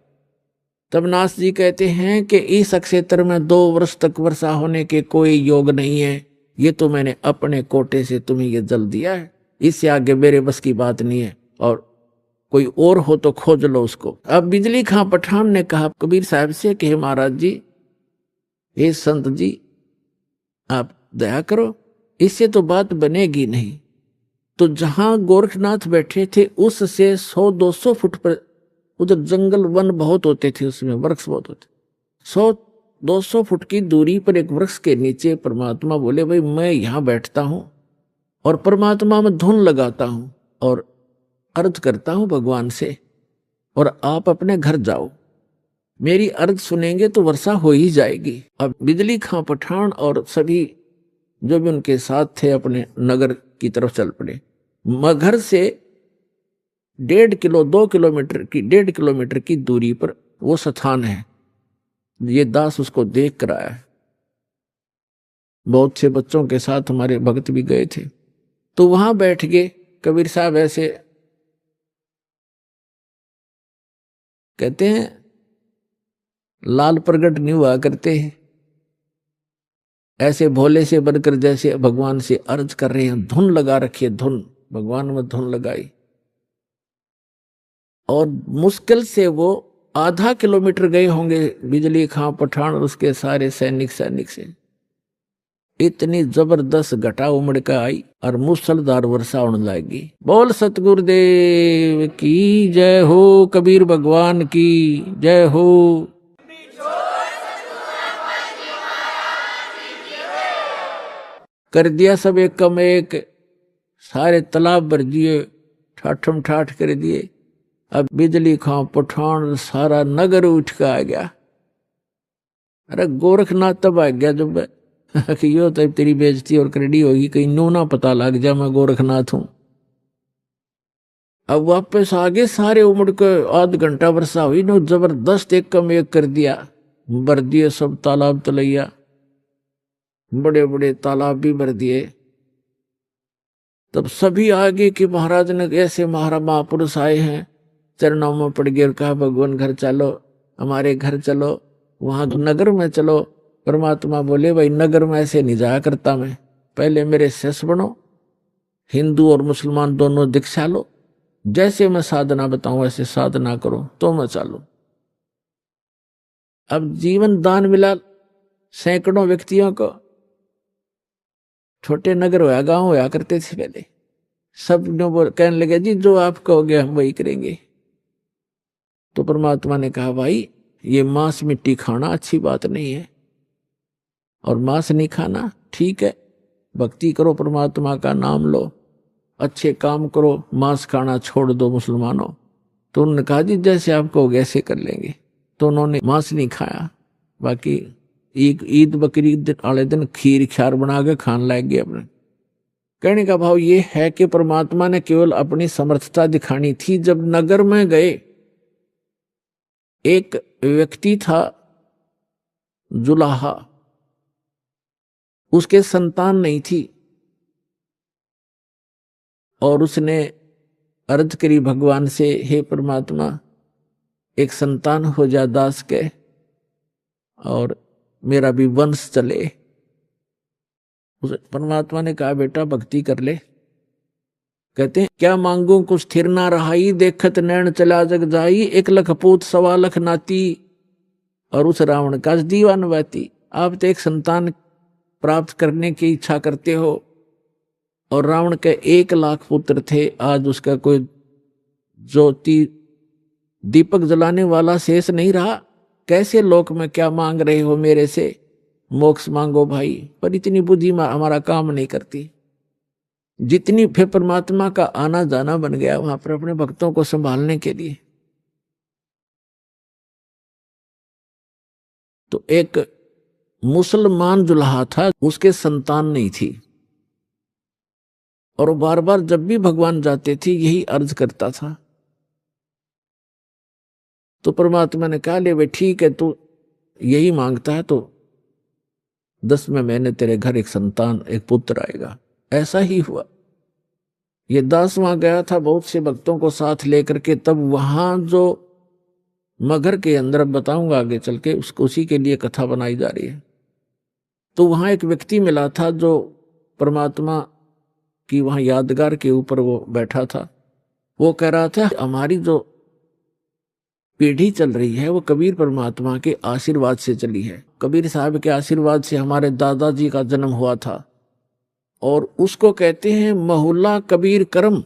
A: तब नाथ जी कहते हैं कि इस क्षेत्र में 2 वर्ष तक वर्षा होने के कोई योग नहीं है, ये तो मैंने अपने कोटे से तुम्हें ये जल दिया है, इससे आगे मेरे बस की बात नहीं है, और कोई और हो तो खोज लो उसको। अब बिजली खां पठान ने कहा कबीर साहब से कि महाराज जी, हे संत जी, आप दया करो, इससे तो बात बनेगी नहीं। तो जहां गोरखनाथ बैठे थे उससे 100-200 फुट पर, उधर जंगल वन बहुत होते थे, उसमें वृक्ष बहुत होते, 100-200 फुट की दूरी पर एक वृक्ष के नीचे परमात्मा बोले भाई मैं यहां बैठता हूं और परमात्मा में धुन लगाता हूं और अर्ज करता हूं भगवान से, और आप अपने घर जाओ, मेरी अर्ज सुनेंगे तो वर्षा हो ही जाएगी। अब बिजली खां पठान और सभी जो भी उनके साथ थे अपने नगर की तरफ चल पड़े। मगर से 1.5 किलोमीटर की दूरी पर वो स्थान है, ये दास उसको देख कर आया है। बहुत से बच्चों के साथ हमारे भक्त भी गए थे, तो वहां बैठ गए। कबीर साहब ऐसे कहते हैं लाल प्रगट नहीं हुआ करते हैं, ऐसे भोले से बनकर जैसे भगवान से अर्ज कर रहे हैं, धुन लगा रखी है, धुन भगवान में धुन लगाई, और मुश्किल से वो आधा किलोमीटर गए होंगे बिजली खां पठान और उसके सारे सैनिक से। इतनी जबरदस्त घटा उमड़ कर आई और मूसलधार वर्षा होने लगी। बोल सतगुरुदेव की जय हो, कबीर भगवान की जय हो। कर दिया सब एक कम एक, सारे तालाब भर दिए, ठाठम ठाठ कर दिए, अब बिजली खां पठान सारा नगर उठ के आ गया। अरे गोरखनाथ तब आ गया जब कि यो तब तेरी बेइज्जती और करेडी होगी, कहीं नो ना पता लग जा मैं गोरखनाथ हूं। अब वापस आगे सारे उमड़ के आध घंटा वर्षा हुई नो, जबरदस्त एक कम एक कर दिया, भर दिए सब तालाब तलैया, बड़े बड़े तालाब भी भर दिए। तब सभी आगे कि महाराज ने ऐसे महापुरुष आए हैं, चरणों में पड़ गए और कहा भगवान घर चलो, हमारे घर चलो, वहां नगर में चलो। परमात्मा बोले भाई नगर में ऐसे नहीं जाया करता मैं, पहले मेरे शिष्य बनो, हिंदू और मुसलमान दोनों दीक्षा लो, जैसे मैं साधना बताऊं वैसे साधना करो तो मैं चालू। अब जीवन दान मिला सैकड़ों व्यक्तियों को। छोटे नगर होया गांव होया करते थे पहले, सब कहने लगे जी जो आप कहोगे हम वही करेंगे। तो परमात्मा ने कहा भाई ये मांस मिट्टी खाना अच्छी बात नहीं है, और मांस नहीं खाना ठीक है, भक्ति करो, परमात्मा का नाम लो, अच्छे काम करो, मांस खाना छोड़ दो मुसलमानों। तो उन्होंने कहा जी जैसे आप कहोगे ऐसे कर लेंगे। तो उन्होंने मांस नहीं खाया, बाकी ईद बकरी वाले दिन खीर ख्यार बना के खान लग गए अपने। कहने का भाव ये है कि परमात्मा ने केवल अपनी समर्थता दिखानी थी। जब नगर में गए, एक व्यक्ति था जुलाहा, उसके संतान नहीं थी, और उसने अर्ज करी भगवान से, हे परमात्मा एक संतान हो जा दास के, और मेरा भी वंश चले। उस परमात्मा ने कहा बेटा भक्ति कर ले। कहते हैं क्या मांगू कुछ स्थिर ना रहाई, देखत नैन चला जग जाई, 1 लाख पूत 1.25 लाख नाती, और उस रावण का दीवान बाती। आप तो एक संतान प्राप्त करने की इच्छा करते हो, और रावण के 1 लाख पुत्र थे, आज उसका कोई ज्योति दीपक जलाने वाला शेष नहीं रहा। कैसे लोक में क्या मांग रहे हो मेरे से, मोक्ष मांगो भाई। पर इतनी बुद्धि हमारा काम नहीं करती। जितनी फिर परमात्मा का आना जाना बन गया वहां पर अपने भक्तों को संभालने के लिए। तो एक मुसलमान जुल्हा था, उसके संतान नहीं थी, और बार बार जब भी भगवान जाते थे यही अर्ज करता था। तो परमात्मा ने कहा ले वे ठीक है, तू यही मांगता है तो 10वें महीने तेरे घर एक संतान, एक पुत्र आएगा। ऐसा ही हुआ। ये 10वां गया था बहुत से भक्तों को साथ लेकर के। तब वहां जो मगर के अंदर, बताऊंगा आगे चल के, उसको उसी के लिए कथा बनाई जा रही है। तो वहां एक व्यक्ति मिला था जो परमात्मा की वहां यादगार के ऊपर वो बैठा था। वो कह रहा था हमारी जो पीढ़ी चल रही है वो कबीर परमात्मा के आशीर्वाद से चली है। कबीर साहब के आशीर्वाद से हमारे दादाजी का जन्म हुआ था, और उसको कहते हैं महुल्ला कबीर करम।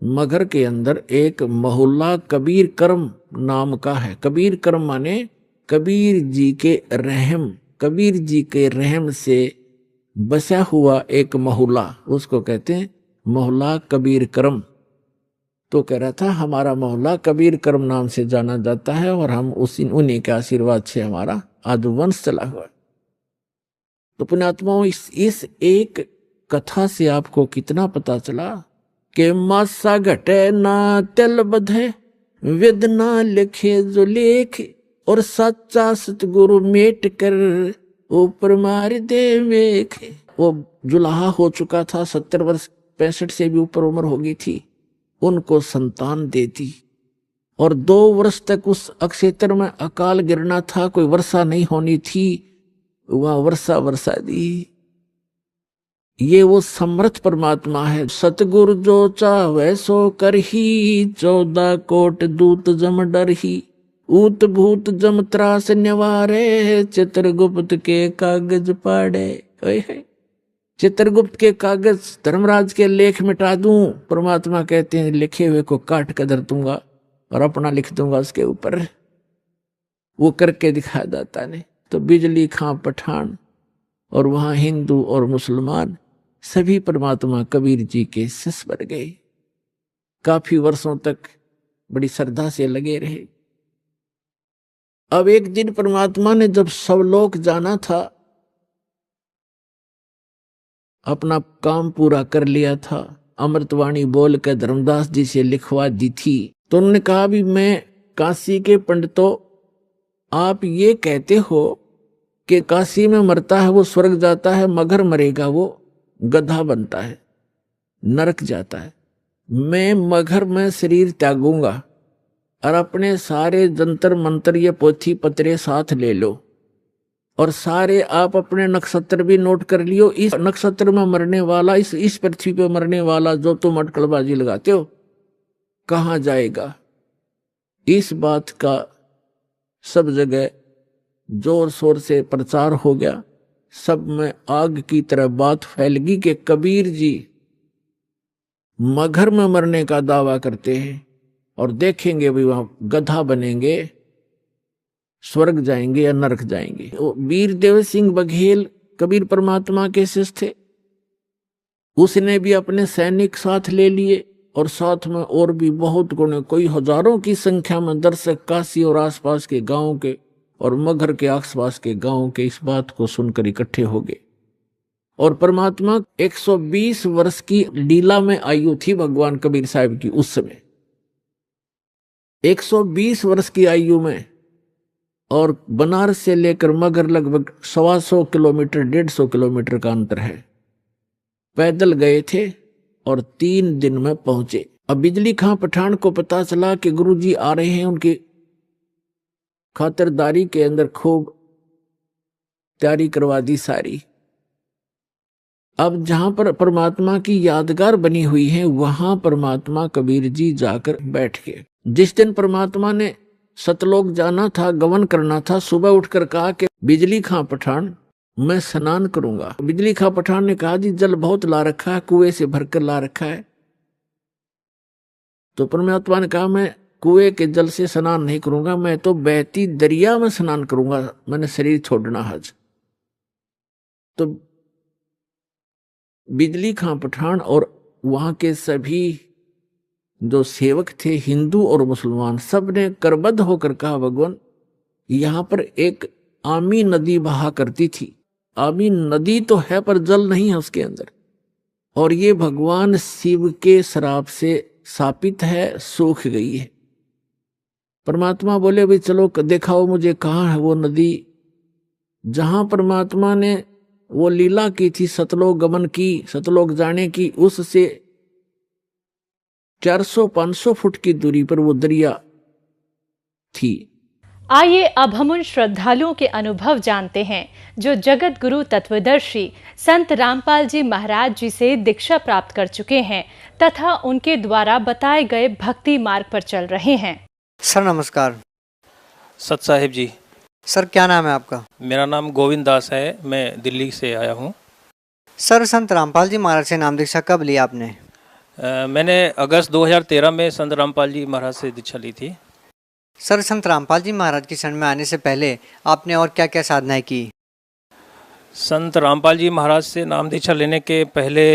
A: मगर के अंदर एक महुल्ला कबीर करम नाम का है। कबीर करम माने कबीर जी के रहम, कबीर जी के रहम से बसा हुआ एक महुल्ला, उसको कहते हैं मोहल्ला कबीर करम। तो कह रहा था हमारा मोहल्ला कबीर करम नाम से जाना जाता है, और हम उन्हीं के आशीर्वाद से हमारा आदि वंश चला हुआ। तो पुण्यात्माओं, इस एक कथा से आपको कितना पता चला कि मासा घटे ना तिल बधे, वेद ना लिखे जो लेख, और सच्चा सतगुरु मेट कर ऊपर मार दे वेख। वो जुलाहा हो चुका था, 70 वर्ष 65 से भी ऊपर उम्र हो गई थी। उनको संतान दे दी, और 2 वर्ष तक उस अक्षेत्र में अकाल गिरना था, कोई वर्षा नहीं होनी थी, वहां वर्षा दी। ये वो समर्थ परमात्मा है। सतगुरु जो चाहे सो करही, 14 कोट दूत जम डरही, ऊत भूत जम त्रास निवारे, चित्रगुप्त के कागज पाड़े। चित्रगुप्त के कागज धर्मराज के लेख मिटा दूं, परमात्मा कहते हैं लिखे हुए को काट कर धर दूंगा और अपना लिख दूंगा उसके ऊपर। वो करके दिखा दाता ने। तो बिजली खां पठान, और वहां हिंदू और मुसलमान सभी परमात्मा कबीर जी के शिष्य बन गए। काफी वर्षों तक बड़ी श्रद्धा से लगे रहे। अब एक दिन परमात्मा ने जब सब लोग जाना था, अपना काम पूरा कर लिया था, अमृतवाणी बोल कर धर्मदास जी से लिखवा दी थी, तो उन्होंने कहा भी मैं काशी के पंडितों, आप ये कहते हो कि काशी में मरता है वो स्वर्ग जाता है, मगर मरेगा वो गधा बनता है, नरक जाता है। मैं मगर में शरीर त्यागूंगा और अपने सारे जंतर मंत्र ये पोथी पत्रे साथ ले लो और सारे आप अपने नक्षत्र भी नोट कर लियो। इस नक्षत्र में मरने वाला, इस पृथ्वी पे मरने वाला जो तुम अटकलबाजी लगाते हो कहाँ जाएगा। इस बात का सब जगह जोर शोर से प्रचार हो गया, सब में आग की तरह बात फैल गई कि कबीर जी मगर में मरने का दावा करते हैं और देखेंगे भी वहां गधा बनेंगे, स्वर्ग जाएंगे या नरक जाएंगे। वीरदेव सिंह बघेल कबीर परमात्मा के शिष्य थे, उसने भी अपने सैनिक साथ ले लिए और साथ में और भी बहुत गुणे, कोई हजारों की संख्या में दर्शक काशी और आसपास के गांवों के और मगर के आसपास के गांवों के इस बात को सुनकर इकट्ठे हो गए। और परमात्मा 120 वर्ष की लीला में आयु थी भगवान कबीर साहब की उस समय, 120 वर्ष की आयु में, और बनारस से लेकर मगर लगभग 125 किलोमीटर 150 किलोमीटर का अंतर है। पैदल गए थे और 3 दिन में पहुंचे। अब बिजली खां पठान को पता चला कि गुरुजी आ रहे हैं, उनकी खातिरदारी के अंदर खूब तैयारी करवा दी सारी। अब जहां पर परमात्मा की यादगार बनी हुई है वहां परमात्मा कबीर जी जाकर बैठ गए। जिस दिन परमात्मा ने सतलोक जाना था, गमन करना था, सुबह उठकर कहा कि बिजली खां पठान मैं स्नान करूंगा। बिजली खां पठान ने कहा जी जल बहुत ला रखा है, कुएं से भरकर ला रखा है। तो परमात्मा ने कहा मैं कुएं के जल से स्नान नहीं करूंगा, मैं तो बहती दरिया में स्नान करूंगा, मैंने शरीर छोड़ना हज। तो बिजली खां पठान और वहां के सभी जो सेवक थे हिंदू और मुसलमान, सब ने करबद्ध होकर कहा भगवान यहां पर एक आमी नदी बहा करती थी, आमी नदी तो है पर जल नहीं है उसके अंदर, और ये भगवान शिव के श्राप से शापित है, सूख गई है। परमात्मा बोले भाई चलो दिखाओ मुझे कहाँ है वो नदी। जहां परमात्मा ने वो लीला की थी, सतलोक गमन की, सतलोक जाने की, उससे 400-500 फुट की दूरी पर वो दरिया थी।
B: आइए अब हम उन श्रद्धालुओं के अनुभव जानते हैं जो जगत गुरु तत्वदर्शी संत रामपाल जी महाराज जी से दीक्षा प्राप्त कर चुके हैं तथा उनके द्वारा बताए गए भक्ति मार्ग पर चल रहे हैं।
C: सर नमस्कार।
D: सत साहिब जी।
C: सर क्या नाम है आपका?
D: मेरा नाम गोविंद दास है, मैं दिल्ली से आया हूँ।
C: सर संत रामपाल जी महाराज से नाम दीक्षा कब ली आपने?
D: मैंने अगस्त 2013 में संत रामपाल जी महाराज से दीक्षा ली थी।
C: सर संत रामपाल जी महाराज की शरण में आने से पहले आपने और क्या क्या साधनाएं की?
D: संत रामपाल जी महाराज से नाम दीक्षा लेने के पहले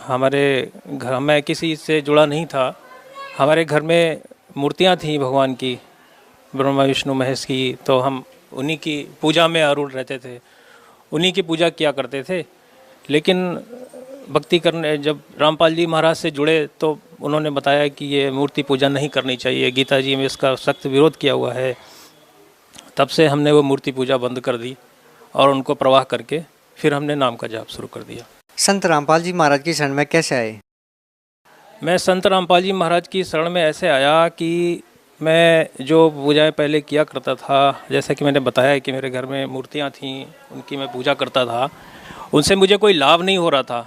D: हमारे घर में किसी से जुड़ा नहीं था। हमारे घर में मूर्तियाँ थीं भगवान की, ब्रह्मा विष्णु महेश की, तो हम उन्हीं की पूजा में आरूढ़ रहते थे, उन्हीं की पूजा किया करते थे। लेकिन भक्ति करने जब रामपाल जी महाराज से जुड़े तो उन्होंने बताया कि ये मूर्ति पूजा नहीं करनी चाहिए, गीता जी में इसका सख्त विरोध किया हुआ है। तब से हमने वो मूर्ति पूजा बंद कर दी और उनको प्रवाह करके फिर हमने नाम का जाप शुरू कर दिया।
C: संत रामपाल जी महाराज की शरण में कैसे आए?
D: मैं संत रामपाल जी महाराज की शरण में ऐसे आया कि मैं जो पूजाएं पहले किया करता था, जैसा कि मैंने बताया कि मेरे घर में मूर्तियां थीं, उनकी मैं पूजा करता था, उनसे मुझे कोई लाभ नहीं हो रहा था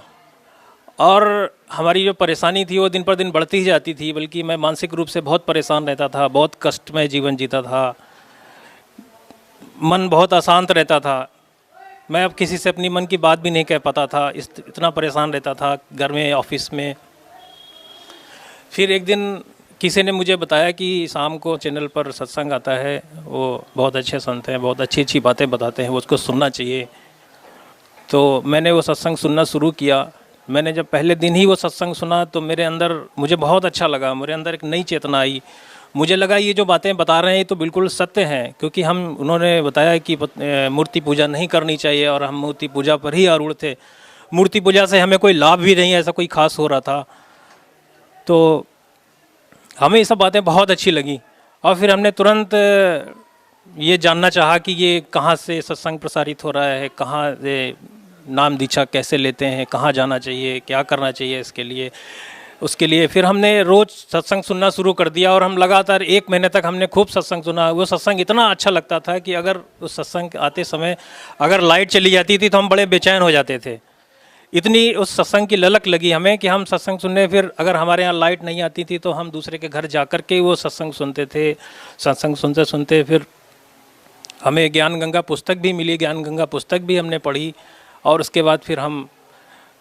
D: और हमारी जो परेशानी थी वो दिन पर दिन बढ़ती ही जाती थी। बल्कि मैं मानसिक रूप से बहुत परेशान रहता था, बहुत कष्टमय जीवन जीता था, मन बहुत अशांत रहता था। मैं अब किसी से अपनी मन की बात भी नहीं कह पाता था, इतना परेशान रहता था घर में, ऑफिस में। फिर एक दिन किसी ने मुझे बताया कि शाम को चैनल पर सत्संग आता है, वो बहुत अच्छे संत हैं, बहुत अच्छी अच्छी बातें बताते हैं, वो उसको सुनना चाहिए। तो मैंने वो सत्संग सुनना शुरू किया। मैंने जब पहले दिन ही वो सत्संग सुना तो मेरे अंदर मुझे बहुत अच्छा लगा, मेरे अंदर एक नई चेतना आई। मुझे लगा ये जो बातें बता रहे हैं ये तो बिल्कुल सत्य हैं, क्योंकि उन्होंने बताया कि मूर्ति पूजा नहीं करनी चाहिए और हम मूर्ति पूजा पर ही आरूढ़ थे। मूर्ति पूजा से हमें कोई लाभ भी नहीं ऐसा कोई खास हो रहा था। तो हमें ये सब बातें बहुत अच्छी लगी और फिर हमने तुरंत ये जानना चाहा कि ये कहाँ से सत्संग प्रसारित हो रहा है, कहाँ से नाम दीक्षा कैसे लेते हैं, कहाँ जाना चाहिए, क्या करना चाहिए इसके लिए। उसके लिए फिर हमने रोज़ सत्संग सुनना शुरू कर दिया और हम लगातार 1 महीने तक हमने खूब सत्संग सुना। वो सत्संग इतना अच्छा लगता था कि अगर उस सत्संग आते समय अगर लाइट चली जाती थी तो हम बड़े बेचैन हो जाते थे। इतनी उस सत्संग की ललक लगी हमें कि हम सत्संग सुनने, फिर अगर हमारे यहाँ लाइट नहीं आती थी तो हम दूसरे के घर जा कर के वो सत्संग सुनते थे। सत्संग सुनते सुनते फिर हमें ज्ञान गंगा पुस्तक भी मिली, ज्ञान गंगा पुस्तक भी हमने पढ़ी और उसके बाद फिर हम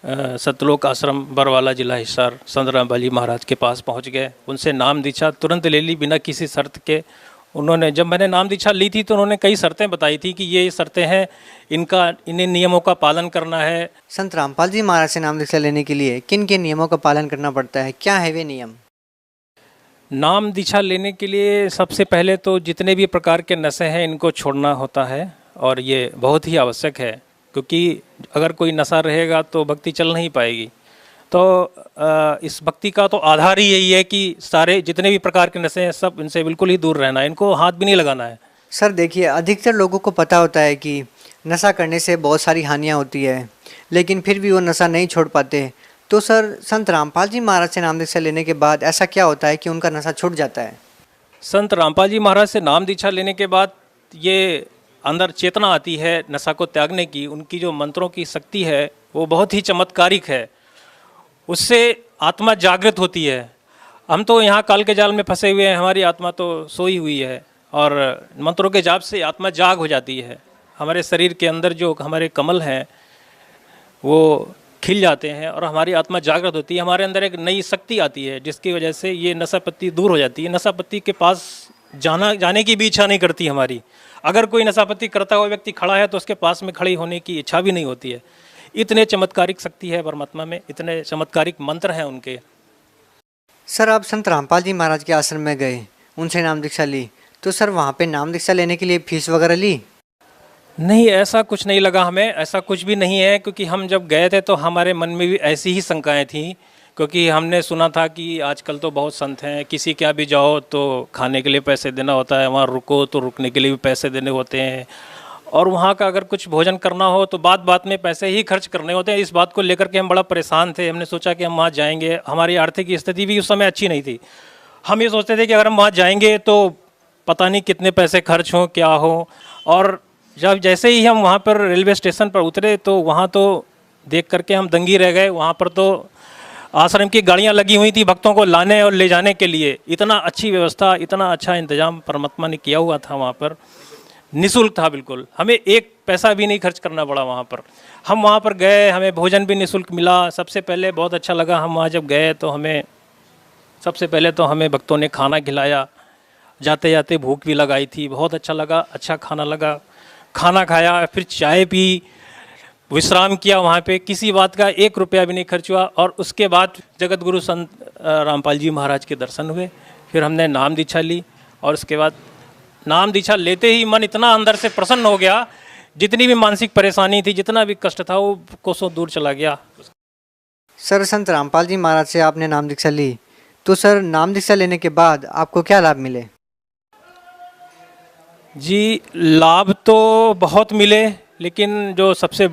D: सतलोक आश्रम बरवाला जिला हिसार संत रामपाल जी महाराज के पास पहुंच गए। उनसे नाम दीक्षा तुरंत ले ली बिना किसी शर्त के। उन्होंने, जब मैंने नाम दीक्षा ली थी तो उन्होंने कई शर्तें बताई थी कि ये शर्तें हैं, इन्हीं नियमों का पालन करना है।
C: संत रामपाल जी महाराज से नाम दीक्षा लेने के लिए किन किन नियमों का पालन करना पड़ता है, क्या है वे नियम?
D: नाम दीक्षा लेने के लिए सबसे पहले तो जितने भी प्रकार के नशे हैं इनको छोड़ना होता है और ये बहुत ही आवश्यक है, क्योंकि अगर कोई नशा रहेगा तो भक्ति चल नहीं पाएगी। तो इस भक्ति का तो आधार ही यही है कि सारे जितने भी प्रकार के नशे हैं सब इनसे बिल्कुल ही दूर रहना है, इनको हाथ भी नहीं लगाना है।
C: सर देखिए, अधिकतर लोगों को पता होता है कि नशा करने से बहुत सारी हानियाँ होती है, लेकिन फिर भी वो नशा नहीं छोड़ पाते। तो सर, संत रामपाल जी महाराज से नाम दीक्षा लेने के बाद ऐसा क्या होता है कि उनका नशा छूट जाता है?
D: संत रामपाल जी महाराज से नाम दीक्षा लेने के बाद ये अंदर चेतना आती है नशा को त्यागने की। उनकी जो मंत्रों की शक्ति है वो बहुत ही चमत्कारिक है, उससे आत्मा जागृत होती है। हम तो यहाँ काल के जाल में फंसे हुए हैं, हमारी आत्मा तो सोई हुई है और मंत्रों के जाप से आत्मा जाग हो जाती है। हमारे शरीर के अंदर जो हमारे कमल हैं वो खिल जाते हैं और हमारी आत्मा जागृत होती है। हमारे अंदर एक नई शक्ति आती है जिसकी वजह से ये नशापत्ति दूर हो जाती है। नशापत्ति के पास जाने की भी इच्छा नहीं करती हमारी। अगर कोई नशापत्ति करता हुआ व्यक्ति खड़ा है तो उसके पास में खड़ी होने की इच्छा भी नहीं होती है। इतने चमत्कारिक शक्ति है परमात्मा में, इतने चमत्कारिक मंत्र हैं उनके।
C: सर, आप संत रामपाल जी महाराज के आश्रम में गए, उनसे नाम दीक्षा ली, तो सर वहाँ पे नाम दीक्षा लेने के लिए फीस वगैरह ली?
D: नहीं, ऐसा कुछ नहीं लगा हमें, ऐसा कुछ भी नहीं है, क्योंकि हम जब गए थे तो हमारे मन में भी ऐसी ही शंकाएं थीं, क्योंकि हमने सुना था कि आजकल तो बहुत संत हैं, किसी के यहाँ भी जाओ तो खाने के लिए पैसे देना होता है, वहाँ रुको तो रुकने के लिए भी पैसे देने होते हैं, और वहाँ का अगर कुछ भोजन करना हो तो बात बात में पैसे ही खर्च करने होते हैं। इस बात को लेकर के हम बड़ा परेशान थे। हमने सोचा कि हम वहाँ जाएंगे, हमारी आर्थिक स्थिति भी उस समय अच्छी नहीं थी। हम ये सोचते थे कि अगर हम वहाँ जाएंगे तो पता नहीं कितने पैसे खर्च हों, क्या हो। और जब जैसे ही हम वहाँ पर रेलवे स्टेशन पर उतरे तो वहाँ तो देख करके हम दंगी रह गए। वहाँ पर तो आश्रम की गाड़ियाँ लगी हुई थी भक्तों को लाने और ले जाने के लिए। इतना अच्छी व्यवस्था, इतना अच्छा इंतजाम परमात्मा ने किया हुआ था वहाँ पर, निःशुल्क था बिल्कुल। हमें एक पैसा भी नहीं खर्च करना पड़ा वहाँ पर। हम वहाँ पर गए, हमें भोजन भी निःशुल्क मिला। सबसे पहले बहुत अच्छा लगा, हम वहाँ जब गए तो सबसे पहले तो हमें भक्तों ने खाना खिलाया। जाते जाते भूख भी लगाई थी, बहुत अच्छा लगा, अच्छा खाना लगा। खाना खाया, फिर चाय पी, विश्राम किया वहाँ पे। किसी बात का 1 रुपया भी नहीं खर्च हुआ। और उसके बाद जगत गुरु संत रामपाल जी महाराज के दर्शन हुए। फिर हमने नाम दीक्षा ली और उसके बाद नाम दीक्षा लेते ही मन इतना अंदर से प्रसन्न हो गया, जितनी भी मानसिक परेशानी थी, जितना भी कष्ट था, वो कोसों दूर चला गया।
C: सर, संत रामपाल जी महाराज से आपने नाम दीक्षा ली, तो सर नाम दीक्षा लेने के बाद आपको क्या लाभ मिले?
D: जी, लाभ तो बहुत मिले, लेकिन जो सबसे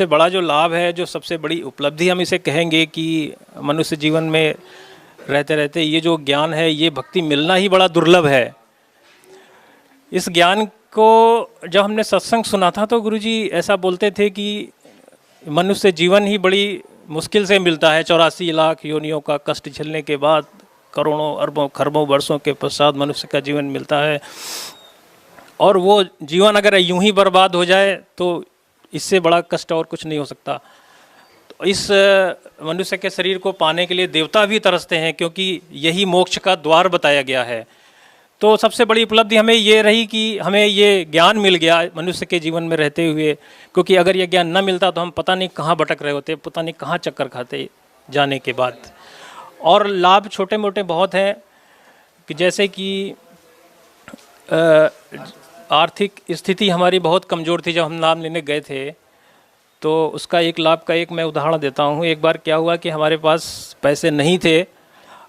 D: बड़ा जो लाभ है, जो सबसे बड़ी उपलब्धि हम इसे कहेंगे कि मनुष्य जीवन में रहते रहते ये जो ज्ञान है, ये भक्ति मिलना ही बड़ा दुर्लभ है। इस ज्ञान को जब हमने सत्संग सुना था तो गुरुजी ऐसा बोलते थे कि मनुष्य जीवन ही बड़ी मुश्किल से मिलता है। 84 लाख योनियों का कष्ट झेलने के बाद करोड़ों अरबों खरबों वर्षों के पश्चात मनुष्य का जीवन मिलता है, और वो जीवन अगर यूं ही बर्बाद हो जाए तो इससे बड़ा कष्ट और कुछ नहीं हो सकता। तो इस मनुष्य के शरीर को पाने के लिए देवता भी तरसते हैं, क्योंकि यही मोक्ष का द्वार बताया गया है। तो सबसे बड़ी उपलब्धि हमें ये रही कि हमें ये ज्ञान मिल गया मनुष्य के जीवन में रहते हुए, क्योंकि अगर ये ज्ञान न मिलता तो हम पता नहीं कहाँ भटक रहे होते, पता नहीं कहाँ चक्कर खाते जाने के बाद। और लाभ छोटे मोटे बहुत हैं कि जैसे कि आर्थिक स्थिति हमारी बहुत कमज़ोर थी जब हम नाम लेने गए थे, तो उसका एक लाभ का एक मैं उदाहरण देता हूँ। एक बार क्या हुआ कि हमारे पास पैसे नहीं थे,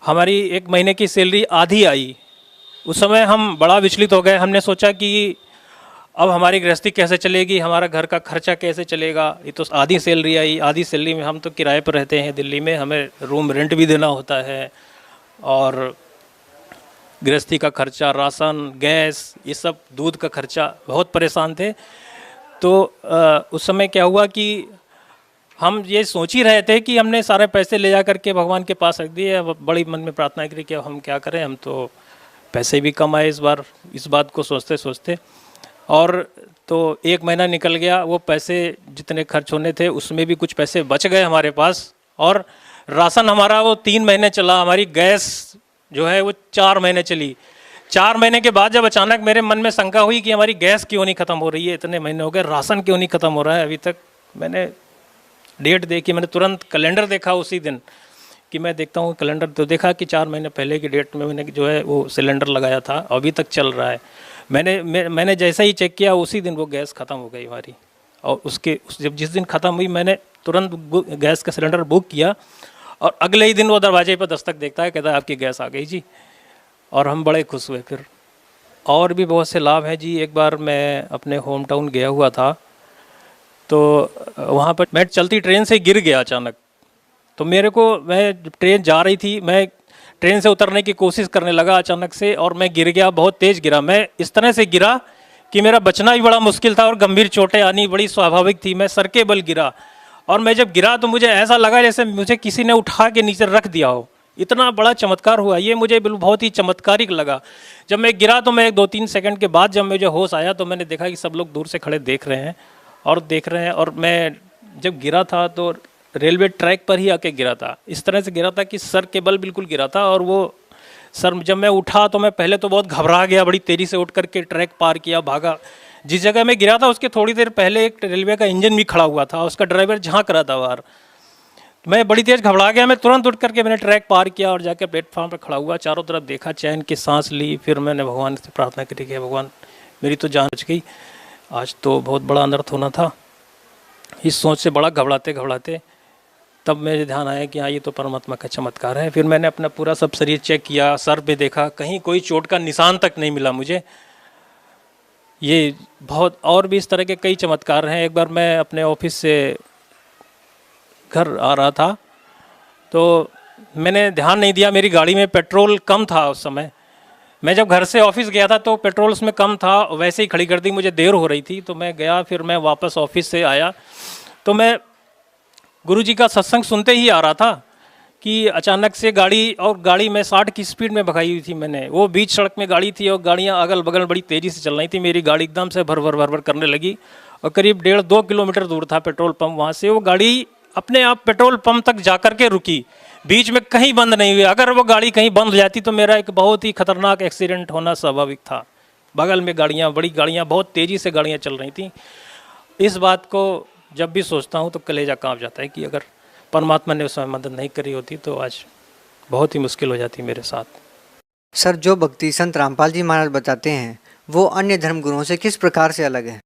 D: हमारी एक महीने की सैलरी आधी आई। उस समय हम बड़ा विचलित हो गए। हमने सोचा कि अब हमारी गृहस्थी कैसे चलेगी, हमारा घर का खर्चा कैसे चलेगा। ये तो आधी सैलरी आई, आधी सैलरी में हम तो किराए पर रहते हैं दिल्ली में, हमें रूम रेंट भी देना होता है और गृहस्थी का खर्चा, राशन, गैस, ये सब, दूध का खर्चा, बहुत परेशान थे। तो उस समय क्या हुआ कि हम ये सोच ही रहे थे कि हमने सारे पैसे ले जा करके भगवान के पास रख दिए। अब बड़ी मन में प्रार्थना करी कि अब हम क्या करें, हम तो पैसे भी कम आए इस बार, इस बात को सोचते सोचते। और तो एक महीना निकल गया, वो पैसे जितने खर्च होने थे उसमें भी कुछ पैसे बच गए हमारे पास, और राशन हमारा वो 3 महीने चला। हमारी गैस जो है वो 4 महीने चली। 4 महीने के बाद जब अचानक मेरे मन में शंका हुई कि हमारी गैस क्यों नहीं ख़त्म हो रही है, इतने महीने हो गए, राशन क्यों नहीं ख़त्म हो रहा है अभी तक। मैंने डेट देखी, मैंने तुरंत कैलेंडर देखा उसी दिन कि मैं देखता हूँ कैलेंडर, तो देखा कि 4 महीने पहले की डेट में मैंने जो है वो सिलेंडर लगाया था, अभी तक चल रहा है। मैंने जैसा ही चेक किया उसी दिन वो गैस ख़त्म हो गई हमारी। और जब जिस दिन ख़त्म हुई मैंने तुरंत गैस का सिलेंडर बुक किया, और अगले ही दिन वो दरवाजे पर दस्तक देखता है, कहता है आपकी गैस आ गई जी। और हम बड़े खुश हुए। फिर और भी बहुत से लाभ हैं जी। एक बार मैं अपने होम टाउन गया हुआ था, तो वहाँ पर मैं चलती ट्रेन से गिर गया अचानक। तो मैं ट्रेन जा रही थी, मैं ट्रेन से उतरने की कोशिश करने लगा अचानक से, और मैं गिर गया, बहुत तेज़ गिरा। मैं इस तरह से गिरा कि मेरा बचना भी बड़ा मुश्किल था, और गंभीर चोटें आनी बड़ी स्वाभाविक थी। मैं सर के बल गिरा, और मैं जब गिरा तो मुझे ऐसा लगा जैसे मुझे किसी ने उठा के नीचे रख दिया हो। इतना बड़ा चमत्कार हुआ, ये मुझे बहुत ही चमत्कारिक लगा। जब मैं गिरा तो मैं 2-3 सेकंड के बाद जब मुझे होश आया तो मैंने देखा कि सब लोग दूर से खड़े देख रहे हैं। और मैं जब गिरा था तो रेलवे ट्रैक पर ही आके गिरा था। इस तरह से गिरा था कि सर के बल बिल्कुल गिरा था। और वो सर जब मैं उठा तो मैं पहले तो बहुत घबरा गया, बड़ी तेज़ी से उठ करके ट्रैक पार किया, भागा। जिस जगह मैं गिरा था उसके थोड़ी देर पहले एक रेलवे का इंजन भी खड़ा हुआ था, उसका ड्राइवर झांक रहा था बाहर। मैं बड़ी तेज़ घबरा गया, मैं तुरंत उठ करके मैंने ट्रैक पार किया और जाकर प्लेटफॉर्म पर खड़ा हुआ, चारों तरफ देखा, चैन की सांस ली। फिर मैंने भगवान से प्रार्थना करी कि भगवान मेरी तो जान बच गई, आज तो बहुत बड़ा अनर्थ होना था। इस सोच से बड़ा घबराते घबराते तब मेरे ध्यान आया कि हाँ ये तो परमात्मा का चमत्कार है। फिर मैंने अपना पूरा सब शरीर चेक किया, सर पे देखा, कहीं कोई चोट का निशान तक नहीं मिला मुझे। ये बहुत और भी इस तरह के कई चमत्कार हैं। एक बार मैं अपने ऑफिस से घर आ रहा था तो मैंने ध्यान नहीं दिया, मेरी गाड़ी में पेट्रोल कम था उस समय। मैं जब घर से ऑफिस गया था तो पेट्रोल उसमें कम था, वैसे ही खड़ी कर दी, मुझे देर हो रही थी तो मैं गया। फिर मैं वापस ऑफिस से आया तो मैं गुरुजी का सत्संग सुनते ही आ रहा था कि अचानक से गाड़ी में 60 की स्पीड में भगाई हुई थी मैंने। वो बीच सड़क में गाड़ी थी और गाड़ियाँ अगल बगल बड़ी तेज़ी से चल रही थी। मेरी गाड़ी एकदम से भर भर करने लगी और करीब 1.5-2 किलोमीटर दूर था पेट्रोल पंप। वहाँ से वो गाड़ी अपने आप पेट्रोल पंप तक जा कर के रुकी, बीच में कहीं बंद नहीं हुई। अगर वो गाड़ी कहीं बंद हो जाती तो मेरा एक बहुत ही खतरनाक एक्सीडेंट होना स्वाभाविक था। बगल में गाड़ियाँ, बड़ी गाड़ियाँ, बहुत तेज़ी से गाड़ियाँ चल रही थी। इस बात को जब भी सोचता हूँ तो कलेजा काँप जाता है कि अगर परमात्मा ने उस समय मदद नहीं करी होती तो आज बहुत ही मुश्किल हो जाती मेरे साथ।
C: सर, जो भक्ति संत रामपाल जी महाराज बताते हैं वो अन्य धर्म गुरुओं से किस प्रकार से अलग है?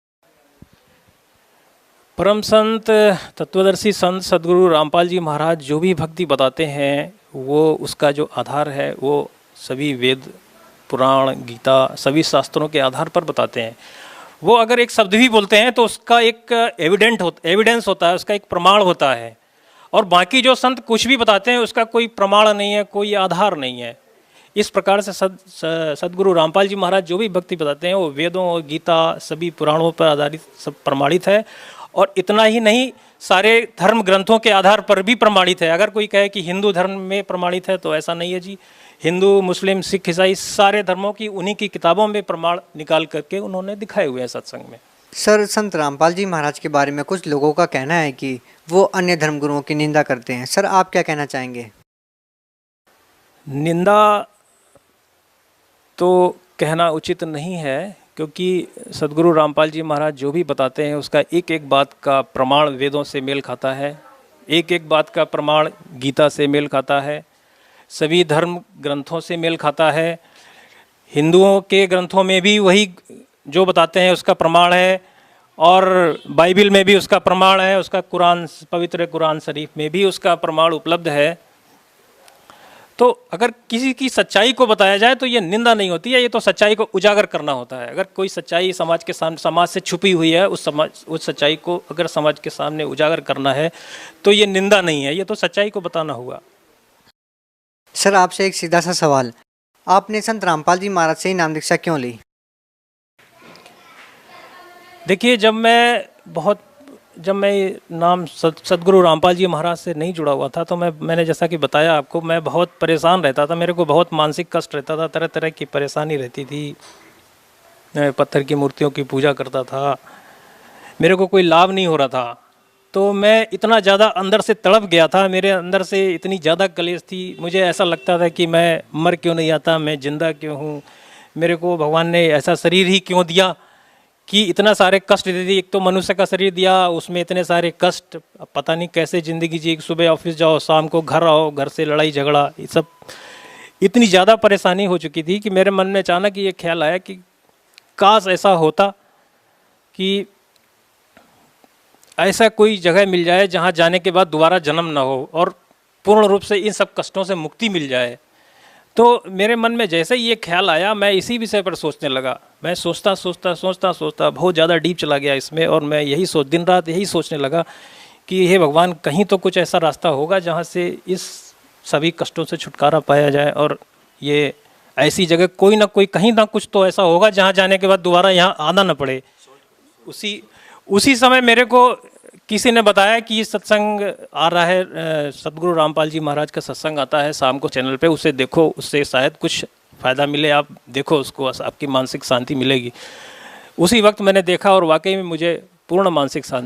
D: परम संत तत्वदर्शी संत सदगुरु रामपाल जी महाराज जो भी भक्ति बताते हैं वो उसका जो आधार है वो सभी वेद, पुराण, गीता, सभी शास्त्रों के आधार पर बताते हैं। वो अगर एक शब्द भी बोलते हैं तो उसका एक एविडेंस होता है, उसका एक प्रमाण होता है। और बाकी जो संत कुछ भी बताते हैं उसका कोई प्रमाण नहीं है, कोई आधार नहीं है। इस प्रकार से सदगुरु रामपाल जी महाराज जो भी भक्ति बताते हैं वो वेदों और गीता, सभी पुराणों पर आधारित, सब प्रमाणित है। और इतना ही नहीं, सारे धर्म ग्रंथों के आधार पर भी प्रमाणित है। अगर कोई कहे कि हिंदू धर्म में प्रमाणित है तो ऐसा नहीं है जी। हिंदू, मुस्लिम, सिख, ईसाई सारे धर्मों की उन्हीं की किताबों में प्रमाण निकाल करके उन्होंने दिखाए हुए हैं सत्संग में।
C: सर, संत रामपाल जी महाराज के बारे में कुछ लोगों का कहना है कि वो अन्य धर्म गुरुओं की निंदा करते हैं। सर, आप क्या कहना चाहेंगे?
D: निंदा तो कहना उचित नहीं है, क्योंकि सद्गुरु रामपाल जी महाराज जो भी बताते हैं उसका एक एक बात का प्रमाण वेदों से मेल खाता है, एक एक बात का प्रमाण गीता से मेल खाता है, सभी धर्म ग्रंथों से मेल खाता है। हिंदुओं के ग्रंथों में भी वही जो बताते हैं उसका प्रमाण है, और बाइबल में भी उसका प्रमाण है, उसका कुरान, पवित्र कुरान शरीफ में भी उसका प्रमाण उपलब्ध है। तो अगर किसी की सच्चाई को बताया जाए तो ये निंदा नहीं होती है, ये तो सच्चाई को उजागर करना होता है। अगर कोई सच्चाई समाज के सामने, समाज से छुपी हुई है, उस सच्चाई को अगर समाज के सामने उजागर करना है तो ये निंदा नहीं है, ये तो सच्चाई को बताना हुआ।
C: सर आपसे एक सीधा सा सवाल, आपने संत रामपाल जी महाराज से ही नाम दीक्षा क्यों ली?
D: देखिए, जब मैं नाम सद्गुरु रामपाल जी महाराज से नहीं जुड़ा हुआ था तो मैंने जैसा कि बताया आपको, मैं बहुत परेशान रहता था, मेरे को बहुत मानसिक कष्ट रहता था, तरह तरह की परेशानी रहती थी। मैं पत्थर की मूर्तियों की पूजा करता था, मेरे को कोई लाभ नहीं हो रहा था, तो मैं इतना ज़्यादा अंदर से तड़प गया था, मेरे अंदर से इतनी ज़्यादा कलेश थी, मुझे ऐसा लगता था कि मैं मर क्यों नहीं आता, मैं जिंदा क्यों हूँ, मेरे को भगवान ने ऐसा शरीर ही क्यों दिया कि इतना सारे कष्ट दे दी। एक तो मनुष्य का शरीर दिया, उसमें इतने सारे कष्ट, अब पता नहीं कैसे ज़िंदगी जी, सुबह ऑफिस जाओ, शाम को घर आओ, घर से लड़ाई झगड़ा, ये सब इतनी ज़्यादा परेशानी हो चुकी थी कि मेरे मन में अचानक ये ख्याल आया कि काश ऐसा होता कि ऐसा कोई जगह मिल जाए जहाँ जाने के बाद दोबारा जन्म ना हो और पूर्ण रूप से इन सब कष्टों से मुक्ति मिल जाए। तो मेरे मन में जैसे ही ये ख्याल आया, मैं इसी विषय पर सोचने लगा। मैं सोचता बहुत ज़्यादा डीप चला गया इसमें, और मैं दिन रात यही सोचने लगा कि हे भगवान, कहीं तो कुछ ऐसा रास्ता होगा जहाँ से इस सभी कष्टों से छुटकारा पाया जाए, और ये ऐसी जगह कोई ना कोई, कहीं ना कुछ तो ऐसा होगा जहाँ जाने के बाद दोबारा यहाँ आना न पड़े। उसी समय मेरे को किसी ने बताया कि सत्संग आ रहा है, सद्गुरु रामपाल जी महाराज का सत्संग आता है शाम को चैनल पे, उसे देखो, उससे शायद कुछ फ़ायदा मिले, आप देखो उसको, आपकी मानसिक शांति मिलेगी। उसी वक्त मैंने देखा और वाकई में मुझे पूर्ण मानसिक शांति